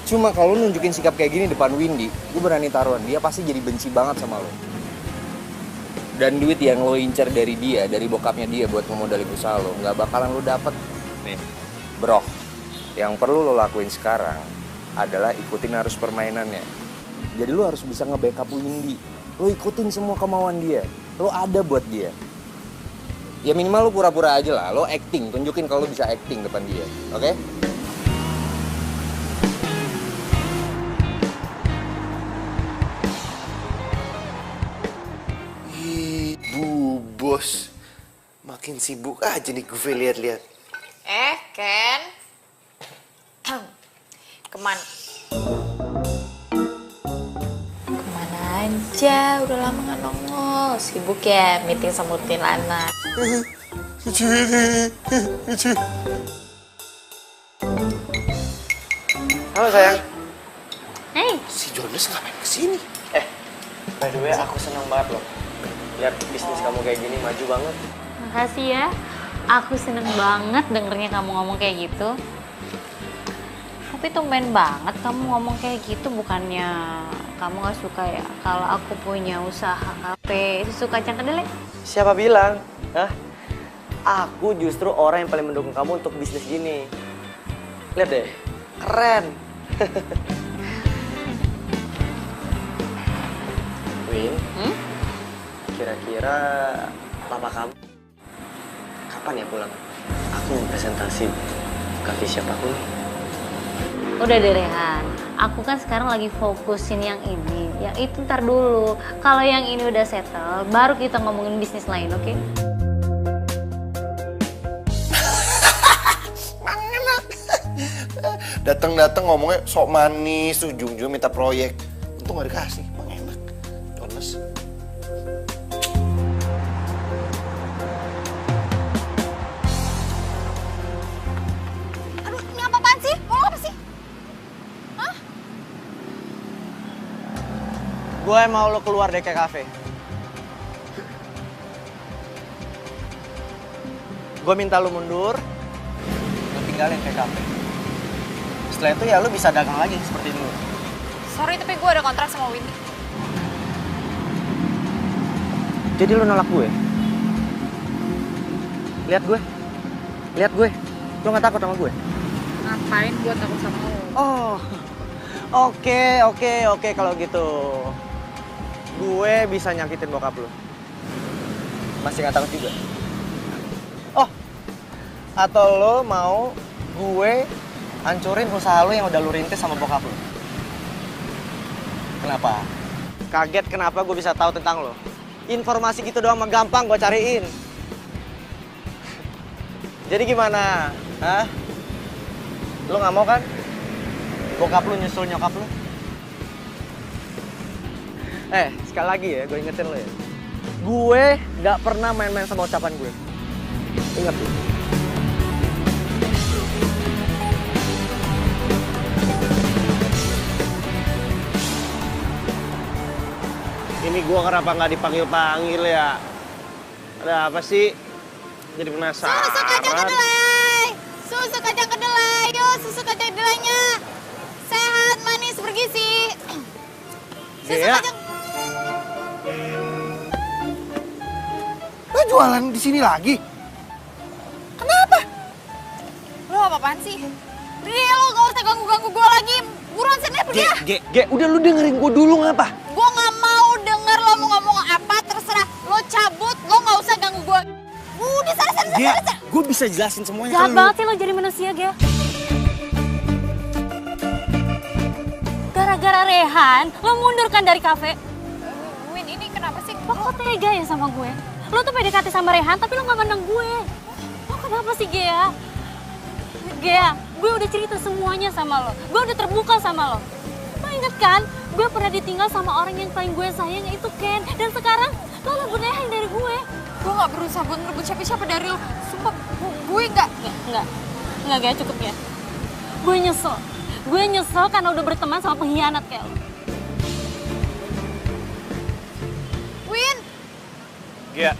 Cuma kalau lu nunjukin sikap kayak gini depan Windy, gue berani taruhan dia pasti jadi benci banget sama lo. Dan duit yang lo incer dari dia, dari bokapnya dia buat ngemodalin usaha lo, nggak bakalan lo dapet. Nih, bro, yang perlu lo lakuin sekarang adalah ikutin arus permainannya. Jadi lo harus bisa nge-backup Windy. Lo ikutin semua kemauan dia. Lo ada buat dia. Ya minimal lo pura-pura aja lah. Lo acting, tunjukin kalau lo bisa acting depan dia. Oke? Bu bos, makin sibuk aja nih gue lihat-lihat. Ken. Kemana? Kemana aja? Udah lama nggak nongol. Sibuk ya meeting sama rutin anak. Halo sayang. Hey. Si Jonas ngapain kesini? By the way, aku seneng banget loh. Lihat bisnis kamu kayak gini maju banget. Makasih ya. Aku seneng banget dengernya kamu ngomong kayak gitu. Tapi tumben banget kamu ngomong kayak gitu, bukannya kamu gak suka ya kalau aku punya usaha kafe susu kacang kedelai? Siapa bilang? Hah? Aku justru orang yang paling mendukung kamu untuk bisnis gini. Lihat deh, keren. Win, kira-kira papa kamu kapan ya pulang? Aku mau presentasi kafe siapaku nih. Udah deh Rehan, aku kan sekarang lagi fokusin yang ini. Yang itu ntar dulu. Kalau yang ini udah settle, baru kita ngomongin bisnis lain, oke? Datang-datang ngomongnya sok manis, ujung-ujung minta proyek. Untung gak dikasih, emang enak. Jonas. Aduh, ini apaan sih? Mau apa sih? Hah? Gue mau lo keluar dari kafe. Gue minta lo mundur, lo tinggalin kafe. Setelah itu ya lo bisa dagang lagi seperti dulu. Sorry, tapi gue ada kontrak sama Windy. Jadi lo nolak gue? Lihat gue. Lihat gue. Lo gak takut sama gue? Ngapain gue takut sama lo? Oh, oke kalau gitu. Gue bisa nyakitin bokap lo. Masih gak takut juga? Oh, atau lo mau gue hancurin usaha lo yang udah lo rintis sama bokap lo? Kenapa? Kaget kenapa gue bisa tahu tentang lo? Informasi gitu doang mah gampang gue cariin. Jadi gimana? Hah? Lo gak mau kan? Bokap lo nyusul nyokap lo? Sekali lagi ya, gue ingetin lo ya. Gue gak pernah main-main sama ucapan gue. Ingat lo. Ini gua kenapa nggak dipanggil-panggil ya? Ada apa sih? Jadi penasaran. Susu kacang kedelai! Susu kacang kedelai! Yuk, susu kacang kedelainya! Sehat, manis, bergizi! Susu Iya. kacang... Lo jualan di sini lagi? Kenapa? Lo apa-apaan sih? Dia lo gak usah ganggu-ganggu gue lagi. Buruan sini pergi ya. Ge, udah lu dengerin gue dulu ngapa? Gue gak mau denger lo mau ngomong apa, terserah. Lo cabut, lo gak usah ganggu gue. Udah sana. Gue bisa jelasin semuanya Jahat ke lu. banget sih lo jadi manusia, Gel. Gara-gara Rehan, lo mundur kan dari kafe? Win, ini kenapa sih? Lo kok tega ya sama gue? Lo tuh PDKT sama Rehan, tapi lo gak mandang gue. Lo kenapa sih, Gea? Gea, gue udah cerita semuanya sama lo. Gue udah terbuka sama lo. Lo inget kan? Gue pernah ditinggal sama orang yang paling gue sayang, itu Ken. Dan sekarang lo rebut Rehan dari gue. Gue gak berusaha buat ngerebut siapa-siapa dari lo. Sumpah, gue gak... Enggak, Gea, cukup ya. Gue nyesel. Gue nyesel karena udah berteman sama pengkhianat kayak lo. Win! Gea,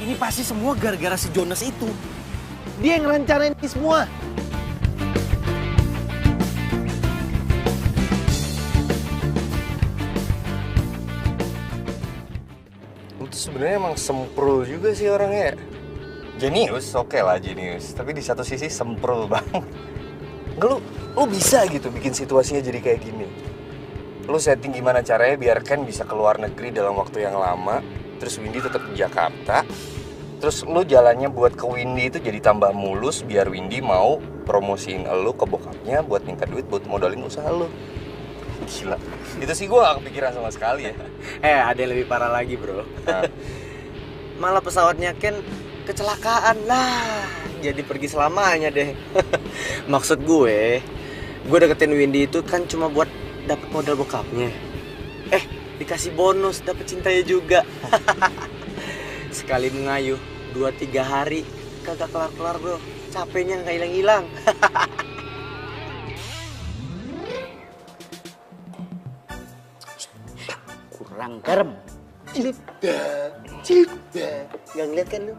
ini pasti semua gara-gara si Jonas itu. Dia yang ngerencanain ini semua. Lu tuh sebenarnya emang semprul juga sih orangnya. Jenius, oke lah jenius. Tapi di satu sisi semprul banget. Enggak, lu bisa gitu bikin situasinya jadi kayak gini. Lu setting gimana caranya biar Ken bisa keluar negeri dalam waktu yang lama. Terus Windy tetap di Jakarta. Terus lu jalannya buat ke Windy itu jadi tambah mulus biar Windy mau promosiin lu ke bokapnya buat minta duit buat modalin usaha lu. Gila, itu sih gue gak kepikiran sama sekali ya. Ada yang lebih parah lagi bro. Malah pesawatnya Ken kecelakaan lah. Jadi pergi selamanya deh. Maksud gue deketin Windy itu kan cuma buat dapet modal bokapnya. Dikasih bonus, dapet cintanya juga. Sekali mengayuh 2-3 hari kagak kelar-kelar bro. Capeknya nggak hilang-hilang. Kurang garam. Cilipda. Nggak ngeliat kan lu?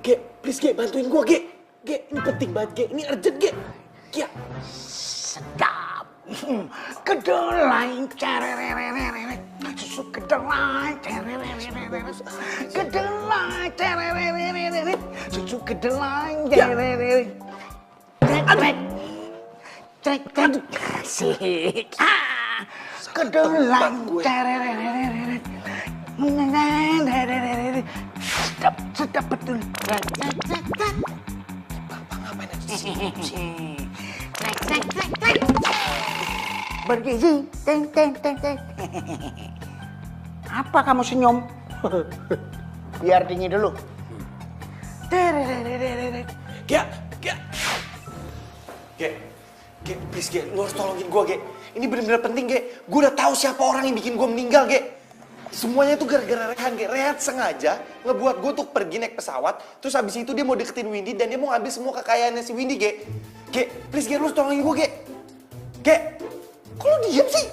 Gea, please Ge, bantuin gua Ge. Ge, ini penting banget Ge, ini urgent Ge. Gea. Sedap. Kedelai cerererereret. Susu kedelai cerererereret. Kedelai cerererereret. Susu kedelai cerererereret. Trek. Asik. Kedelai cerererereret. Sedap betul. Bapak ngapain aja sih? Trek. Bergizi. Teng. Apa kamu senyum? Biar dingin dulu. Gea, please Ge, lu harus tolongin gua Ge. Ini bener-bener penting Ge. Gua udah tahu siapa orang yang bikin gua meninggal Ge. Semuanya tuh gara-gara Rehan Ge. Rehan sengaja ngebuat gua tuh pergi naik pesawat. Terus habis itu dia mau deketin Windy dan dia mau ngambil semua kekayaannya si Windy Ge. Ge, please Ge, lu harus tolongin gua Ge. Ge, kok lu diem sih?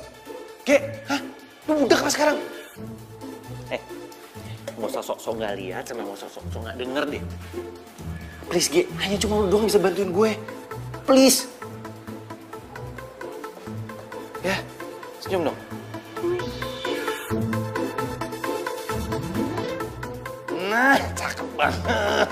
Ge, hah? Lu budak apa sekarang? Nggak usah sok-sok nggak lihat sama nggak usah sok-sok nggak denger deh. Please Ge, hanya cuma lu doang bisa bantuin gue. Please. Ya, senyum dong. Nah, cakep banget.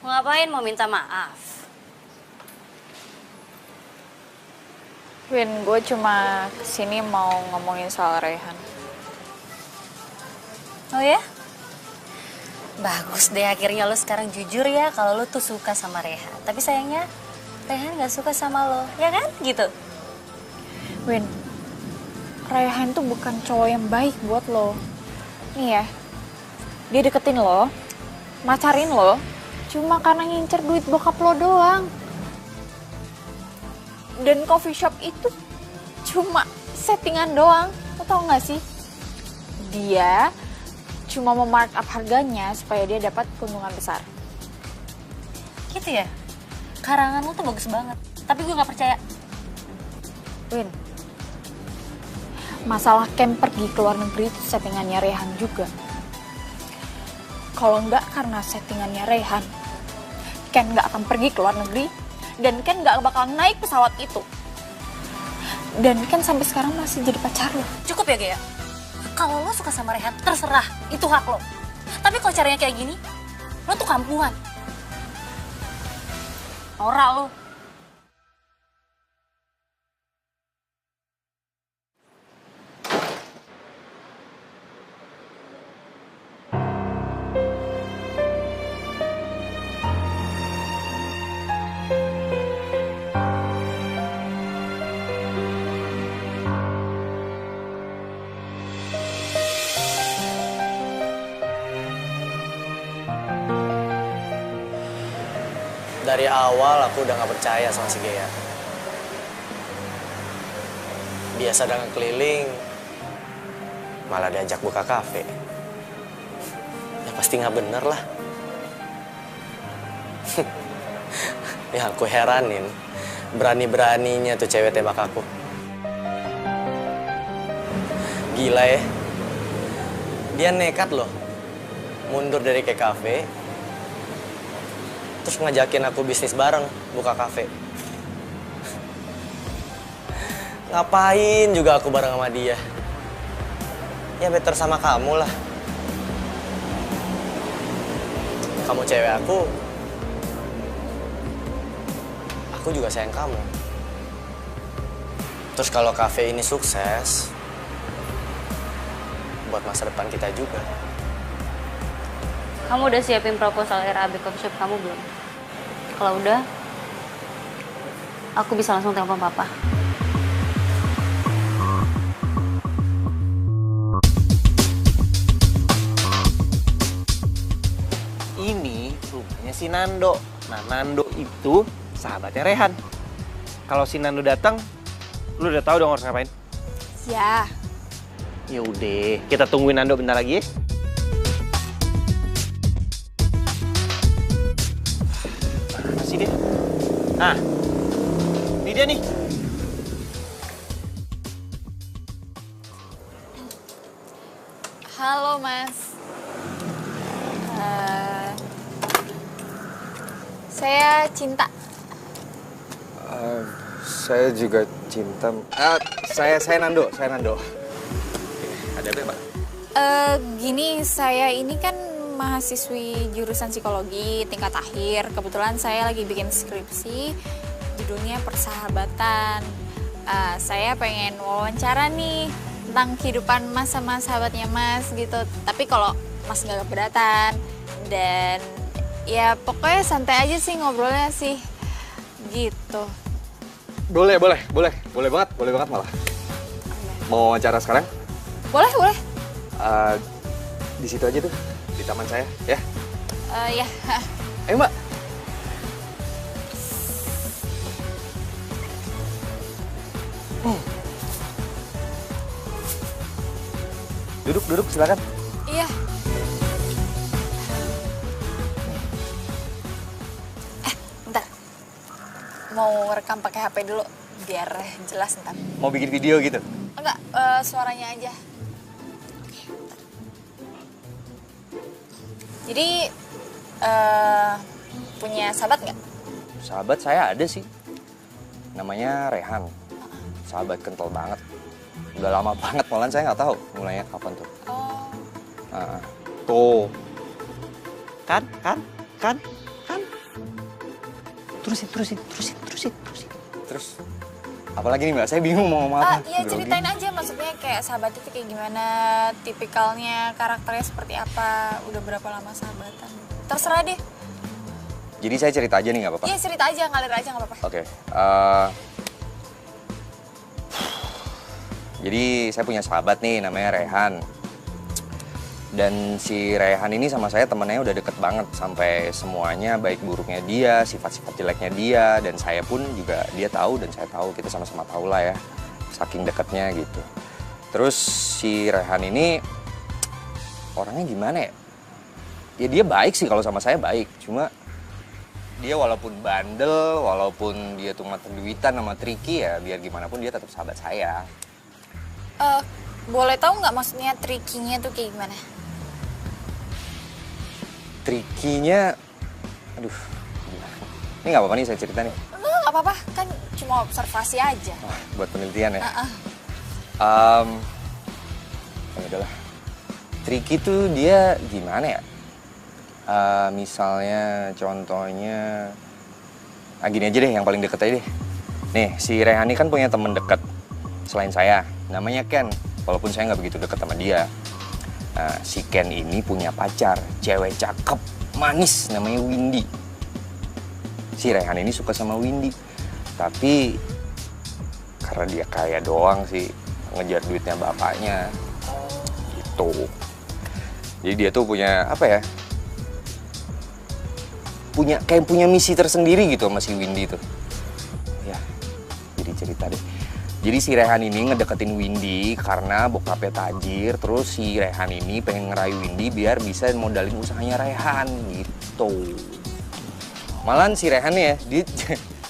Mau ngapain? Mau minta maaf? Win, gue cuma kesini mau ngomongin soal Rehan. Oh ya? Bagus deh, akhirnya lo sekarang jujur ya kalau lo tuh suka sama Rehan. Tapi sayangnya Rehan gak suka sama lo, ya kan? Gitu. Win, Rehan tuh bukan cowok yang baik buat lo. Nih ya, dia deketin lo, macarin lo, cuma karena ngincer duit bokap lo doang. Dan coffee shop itu cuma settingan doang. Lo tau gak sih? Dia cuma memarkup harganya supaya dia dapat keuntungan besar. Gitu ya? Karangan lo tuh bagus banget. Tapi gue gak percaya. Win, masalah Ken pergi ke luar negeri itu settingannya Rehan juga. Kalau nggak karena settingannya Rehan, Ken nggak akan pergi ke luar negeri. Dan Ken gak bakal naik pesawat itu. Dan Ken sampai sekarang masih jadi pacar lo. Cukup ya, Gea? Kalau lo suka sama Rehan, terserah. Itu hak lo. Tapi kalau caranya kayak gini, lo tuh kampungan. Norak lo. Dari awal aku udah gak percaya sama si Gea. Biasa dengan keliling, malah diajak buka kafe. Ya pasti gak bener lah. Ya aku heranin, berani-beraninya tuh cewek tembak aku. Gila ya, dia nekat loh, mundur dari ke kafe, terus ngajakin aku bisnis bareng, buka kafe. Ngapain juga aku bareng sama dia? Ya better sama kamu lah. Kamu cewek aku juga sayang kamu. Terus kalau kafe ini sukses, buat masa depan kita juga. Kamu udah siapin proposal RAB Coffee Shop kamu belum? Kalau udah, aku bisa langsung telepon papa. Ini rumahnya si Nando. Nah, Nando itu sahabatnya Rehan. Kalau si Nando datang, lu udah tahu dong harus ngapain? Ya. Ya udah, kita tungguin Nando bentar lagi ya. Mana sih dia? Ah, ini dia nih. Halo, Mas. Saya Cinta. Saya juga Cinta. Saya Nando. Ada apa, Mbak? Gini, saya ini kan mahasiswi jurusan psikologi tingkat akhir. Kebetulan saya lagi bikin skripsi, judulnya Persahabatan. Saya pengen wawancara nih tentang kehidupan Mas sama sahabatnya Mas gitu. Tapi kalau Mas nggak keberatan, dan ya pokoknya santai aja sih ngobrolnya sih, gitu. Boleh banget malah. Mau wawancara sekarang? Boleh. Di situ aja tuh, di taman saya, ya. Ya. Ayo, Mbak. Duduk, silakan. Iya. Bentar. Mau rekam pakai HP dulu biar jelas ntar. Mau bikin video gitu? Enggak, suaranya aja. Jadi, punya sahabat nggak? Sahabat saya ada sih. Namanya Rehan. Sahabat kental banget. Udah lama banget, malahan saya nggak tahu mulainya kapan tuh. Oh. Tuh. Kan? Terusin. Terus, apalagi nih Mbak, saya bingung mau ngomong apa. Iya, ceritain aja, maksudnya kayak sahabat itu kayak gimana, tipikalnya, karakternya seperti apa, udah berapa lama sahabatan. Terserah deh. Jadi saya cerita aja nih, nggak apa-apa? Iya, cerita aja, ngalir aja, nggak apa-apa. Oke. Jadi saya punya sahabat nih, namanya Rehan. Dan si Rehan ini sama saya temennya udah deket banget. Sampai semuanya, baik buruknya dia, sifat-sifat jeleknya dia. Dan saya pun juga, dia tahu dan saya tahu. Kita sama-sama tahu lah ya, saking deketnya gitu. Terus si Rehan ini, orangnya gimana ya? Ya dia baik sih, kalau sama saya baik. Cuma dia walaupun bandel, walaupun dia tuh mata duitan sama tricky ya, biar gimana pun dia tetap sahabat saya. Boleh tahu nggak maksudnya trikinya tuh kayak gimana? Trikinya, aduh, ini nggak apa-apa nih saya cerita nih. Nggak apa-apa, kan cuma observasi aja. Buat penelitian ya. Ya udahlah. Tricky tuh dia gimana ya? Misalnya, contohnya, gini aja deh, yang paling deket aja deh. Nih, si Rehan ini kan punya temen deket selain saya, namanya Ken. Walaupun saya nggak begitu deket sama dia. Si Ken ini punya pacar, cewek cakep, manis, namanya Windy. Si Rehan ini suka sama Windy, tapi karena dia kaya doang sih, ngejar duitnya bapaknya, gitu. Jadi dia tuh punya apa ya? punya misi tersendiri gitu sama si Windy itu. Ya, jadi cerita deh. Jadi si Rehan ini ngedeketin Windy karena bokapnya tajir, terus si Rehan ini pengen ngerayu Windy biar bisa modalin usahanya Rehan gitu. Malahan si Rehan ya, dia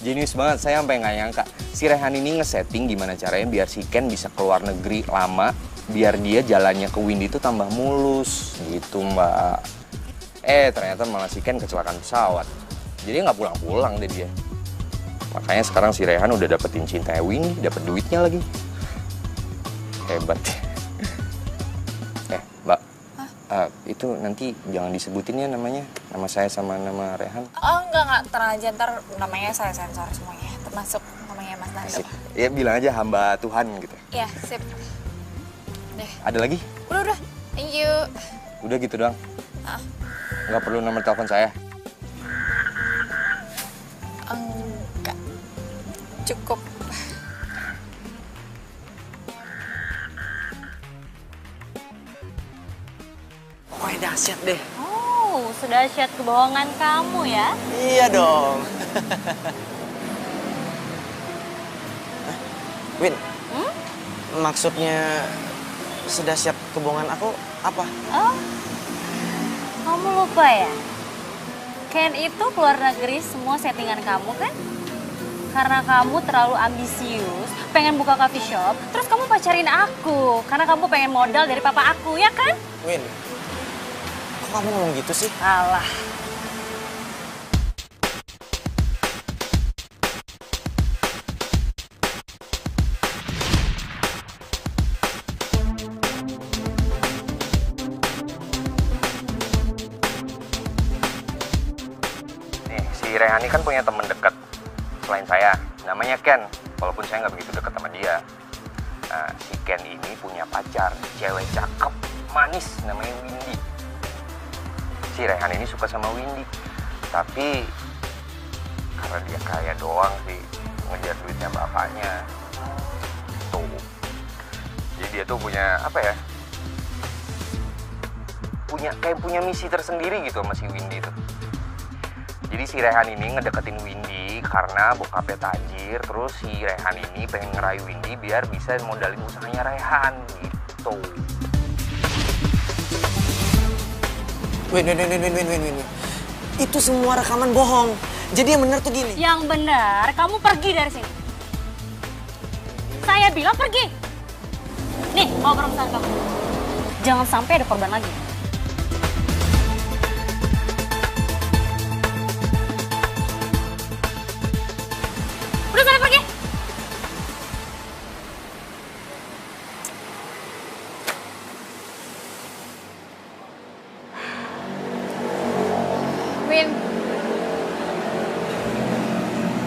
jenius banget, saya sampai nggak nyangka. Si Rehan ini ngesetting gimana caranya biar si Ken bisa keluar negeri lama, biar dia jalannya ke Windy itu tambah mulus gitu mbak. Ternyata malah si Ken kecelakaan pesawat. Jadi nggak pulang-pulang deh dia. Makanya sekarang si Rehan udah dapetin cintanya Windy, dapet duitnya lagi. Hebat. Mbak. Itu nanti jangan disebutin ya namanya. Nama saya sama nama Rehan. Oh enggak, tenang aja, ntar namanya saya sensor semuanya. Termasuk namanya Mas Nando. Ya bilang aja hamba Tuhan gitu. Iya, sip. Deh. Ada lagi? Udah. Thank you. Udah gitu doang? Nggak perlu nomor telepon saya? Enggak. Cukup. Pokoknya dahsyat deh. Oh, sedahsyat kebohongan kamu ya? Iya dong. Win, maksudnya sedahsyat kebohongan aku apa? Oh, kamu lupa ya? Ken itu keluar negeri semua settingan kamu kan? Karena kamu terlalu ambisius, pengen buka coffee shop, terus kamu pacarin aku. Karena kamu pengen modal dari papa aku, ya kan? Win, kok kamu ngomong gitu sih? Alah. Si Rehan ini kan punya temen dekat selain saya, namanya Ken, walaupun saya nggak begitu dekat sama dia. Nah, si Ken ini punya pacar, cewek cakep, manis, namanya Windy. Si Rehan ini suka sama Windy, tapi karena dia kaya doang sih, ngejar duitnya bapaknya. Tuh, jadi dia tuh punya apa ya? Punya misi tersendiri gitu sama si Windy tuh. Jadi si Rehan ini ngedeketin Windy karena bokapnya tajir, terus si Rehan ini pengen ngerayu Windy biar bisa modalin usahanya Rehan gitu. Win. Itu semua rekaman bohong. Jadi yang benar tuh gini. Yang benar, kamu pergi dari sini. Saya bilang pergi. Nih, mau permasalahan kamu. Jangan sampai ada korban lagi. Udah sana pergi. Win.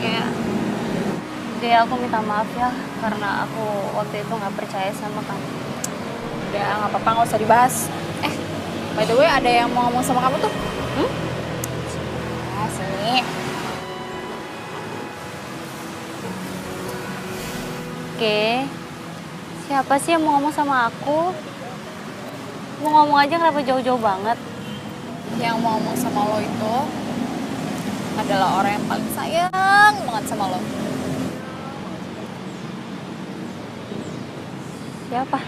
Ya. Dia aku minta maaf ya karena aku waktu itu nggak percaya sama kamu. Udah, nggak apa-apa, nggak usah dibahas. By the way, ada yang mau ngomong sama kamu tuh? Sini. Oke, siapa sih yang mau ngomong sama aku? Mau ngomong aja kenapa jauh-jauh banget? Yang mau ngomong sama lo itu adalah orang yang paling sayang banget sama lo. Siapa?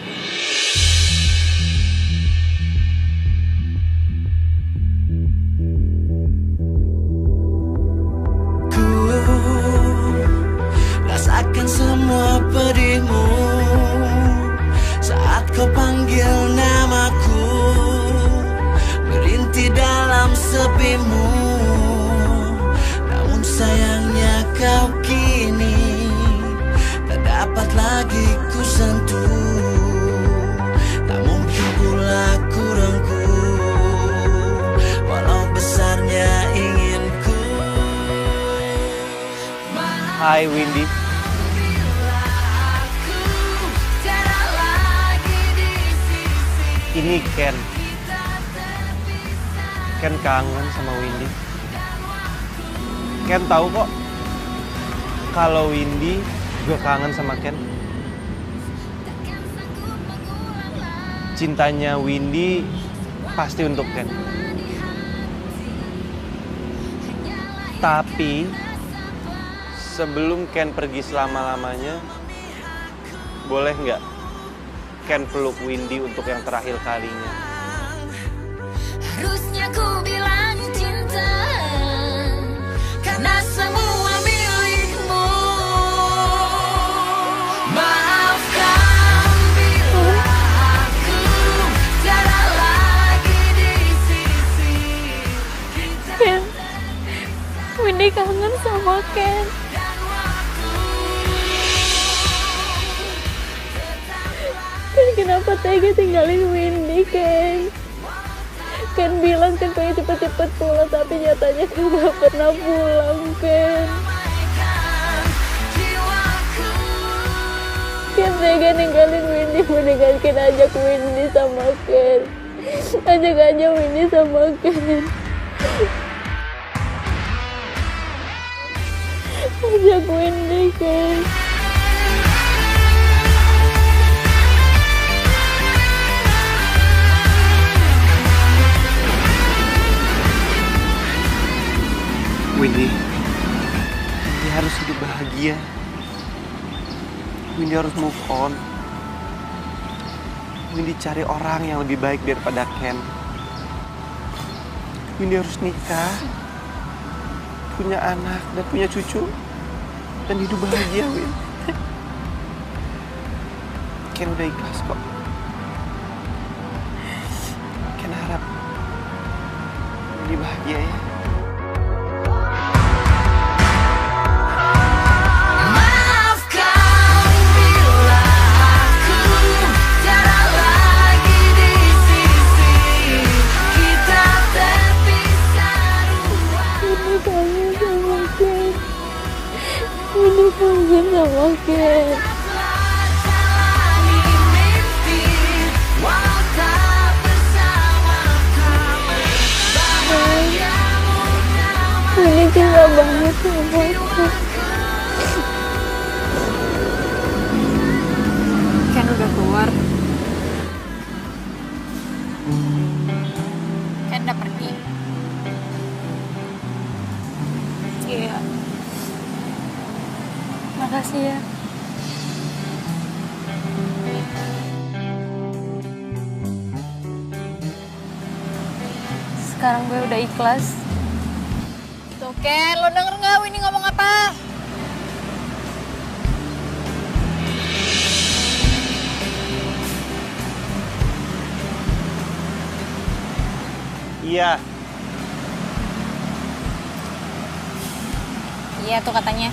Rasakan semua pedihmu saat kau panggil namaku, merintih dalam sepimu. Namun sayangnya kau kini tak dapat lagi ku sentuh. Tak mungkin pula ku rengkuh walau besarnya inginku. Hai Windy. Ini Ken. Ken kangen sama Windy. Ken tahu kok kalau Windy juga kangen sama Ken. Cintanya Windy pasti untuk Ken. Tapi sebelum Ken pergi selama-lamanya, boleh nggak Ken peluk Windy untuk yang terakhir kalinya? Harusnya ku bilang cinta, karena semua milikmu. Maafkan bila aku tiada lagi di sisi kita. Ken, Windy kangen sama Ken. Ken kenapa tega tinggalin Windy, Ken? Ken bilang Ken pengen cepet-cepet pulang, tapi nyatanya Ken gak pernah pulang, Ken. Ken tega ninggalin Windy, mendingan Ken ajak Windy sama Ken. Ajak aja Windy sama Ken. Ajak Windy, Ken. Windy, dia harus hidup bahagia. Windy harus move on. Windy cari orang yang lebih baik daripada Ken. Windy harus nikah, punya anak dan punya cucu, dan hidup bahagia, Win. Ken udah ikhlas kok. Ken harap Windy bahagia ya. Windy kangen sama Ken. Windy cinta banget sama Ken. Ken udah keluar. Ken udah pergi. Iya. Makasih ya. Sekarang gue udah ikhlas. Tuh Ken, lo denger gak Windy ngomong apa? Iya. Iya tuh katanya.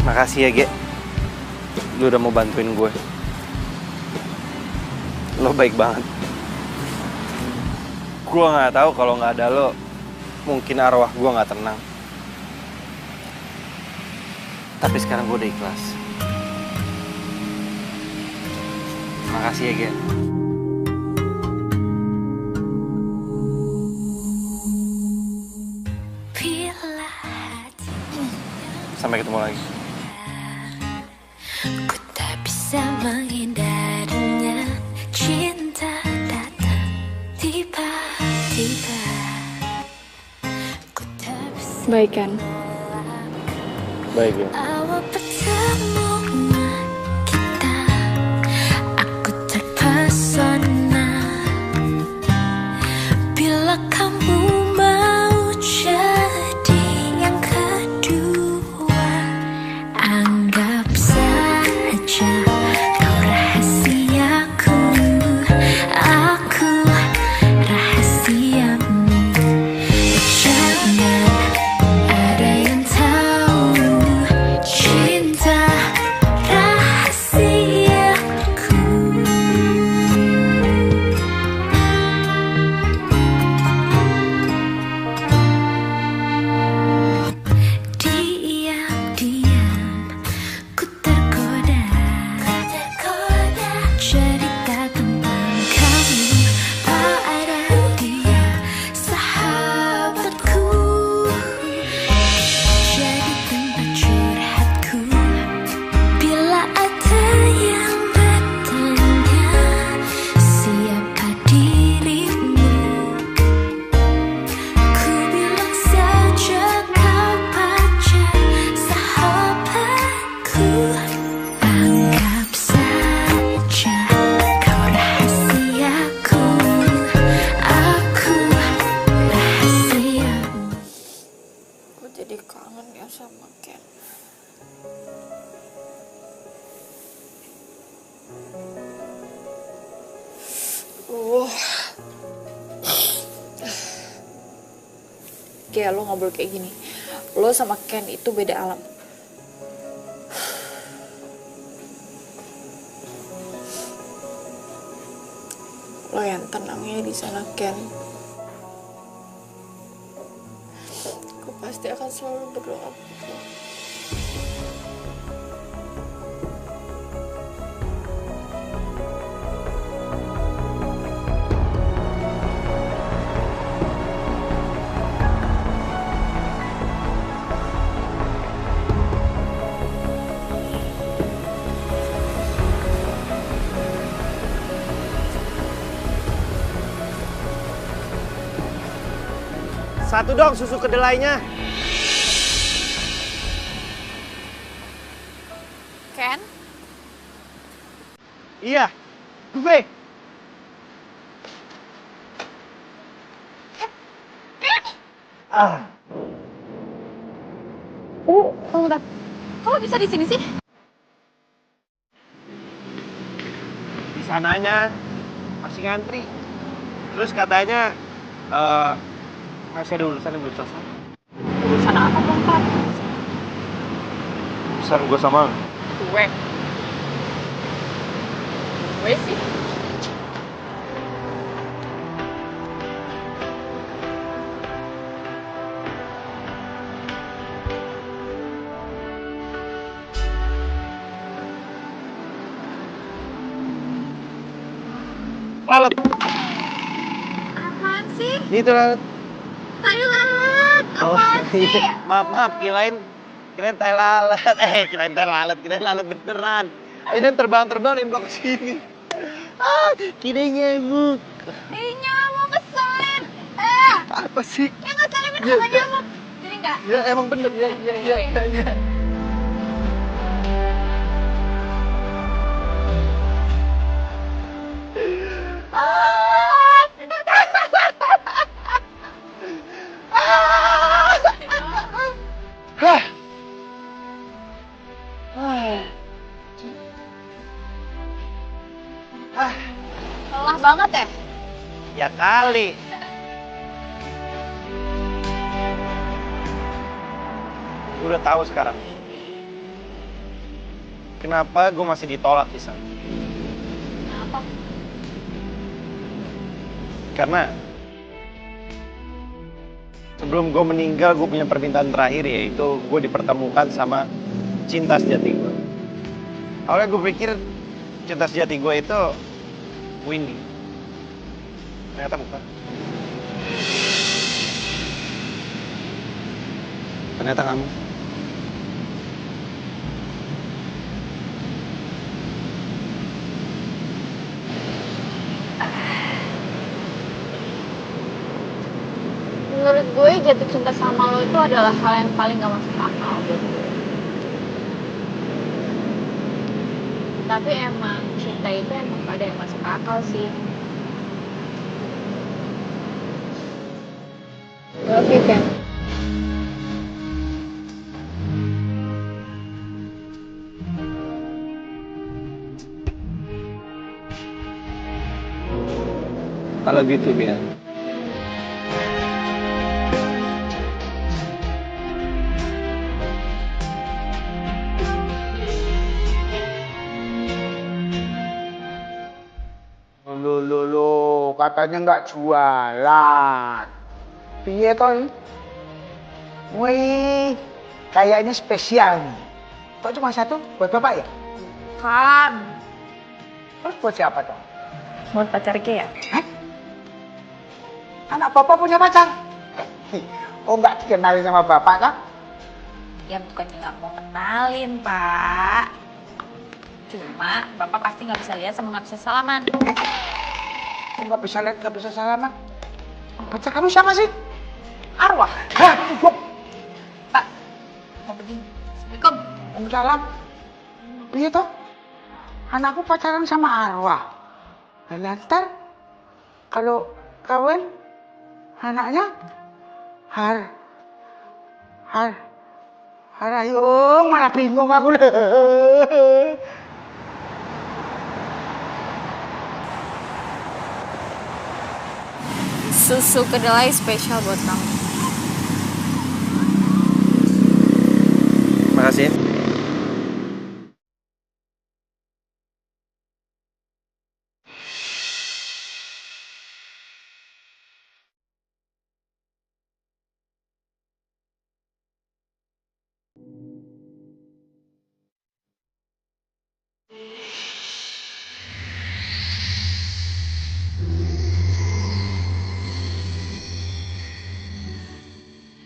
Makasih ya, Ge. Lu udah mau bantuin gue. Lo baik banget. Gue nggak tahu kalau nggak ada lo, mungkin arwah gue nggak tenang. Tapi sekarang gue udah ikhlas. Makasih ya, Ge. Sampai ketemu lagi. Ku tak bisa menghindarinya, cinta datang tiba-tiba. Baik kan? Baik ya. Awal pertemuan kita, aku terpesona. Bila kamu mau jadi yang kedua, anggap saja kau rahasiaku, aku rahasiamu. Jangan ada yang tahu, Kayak lo ngobrol kayak gini. Lo sama Ken itu beda alam. Lo yang tenang ya di sana, Ken. Aku pasti akan selalu berdoa. Satu dong susu kedelainya. Ken? Iya, gue. Tunggu bentar. Kok bisa di sini sih? Di sananya masih ngantri. Terus katanya masih ada urusan yang belum selesai. Urusan apa dong, Pak? Urusan gue sama Gue. Gue sih. lalat. Apaan sih? Itu lalat. Tai lalat. Apaan sih? Maaf, kirain tai lalat. Kirain tai lalat, kirain lalat beneran. Ini terbang nembak ke sini. Kirain nyamuk. Nyamuk keselin. Apa sih? Yang ngeselin sama nyamuk. Jadi enggak? Ya emang bener, ya. Lelah banget ya? Ya kali. Gue udah tahu sekarang. Kenapa gue masih ditolak di sana? Kenapa? Karena sebelum gue meninggal, gue punya permintaan terakhir, yaitu gue dipertemukan sama cinta sejati gue. Awalnya gue pikir cinta sejati gue itu Windy. Ternyata bukan. Ternyata kamu. Menurut gue jatuh cinta sama lo itu adalah hal yang paling gak masuk akal buat gue. Tapi emang cinta itu emang gak ada yang masuk akal sih. Love you, Ken. Kalau gitu, Bian. Katanya nggak jualan. Piye toh? Wih, kayaknya spesial nih. Kok cuma satu? Buat bapak ya? Kan. Terus buat siapa toh? Buat pacar Ke ya? Hah? Anak bapak punya pacar? Oh nggak dikenalin sama bapak kan? Ya bukannya nggak mau kenalin, Pak. Cuma bapak pasti nggak bisa lihat sama nggak bisa salaman. Nggak bisa lihat, nggak bisa salaman. Pacar kamu siapa sih? Arwah. Hah? Pak, mau pergi. Assalamualaikum. Waalaikumsalam. Iya toh? Anakku pacaran sama Arwah. Dan ntar kalau kawin anaknya ayo malah bingung aku. susu kedelai spesial buat kamu. Makasih.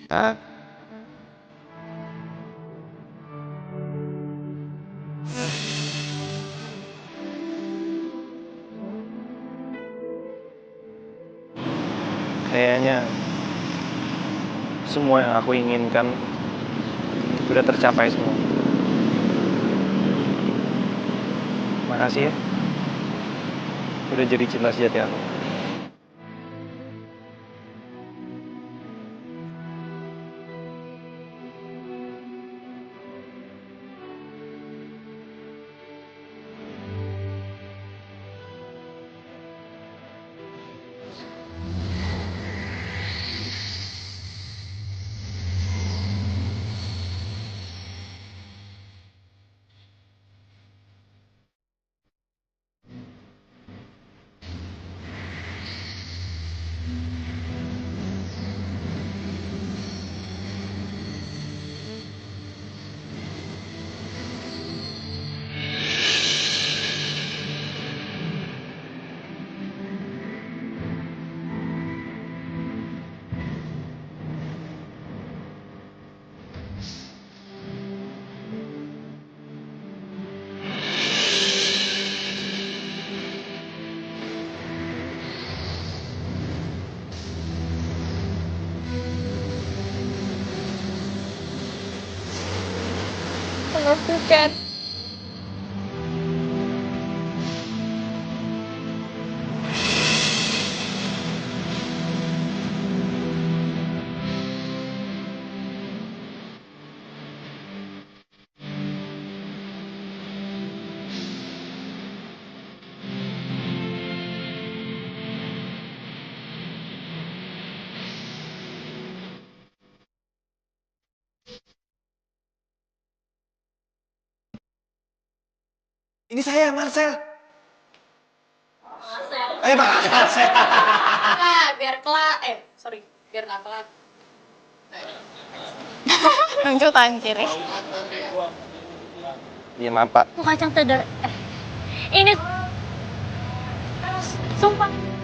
Hah? Kayaknya semua yang aku inginkan udah tercapai semua. Makasih ya. Udah jadi cinta sejati aku. Bukan. Ini saya, Marcel. Ayo, Marcel. Biar nggak kelar. Lanjut anjir. Iya, maaf, Pak. Kacang tedar. Ini sumpah.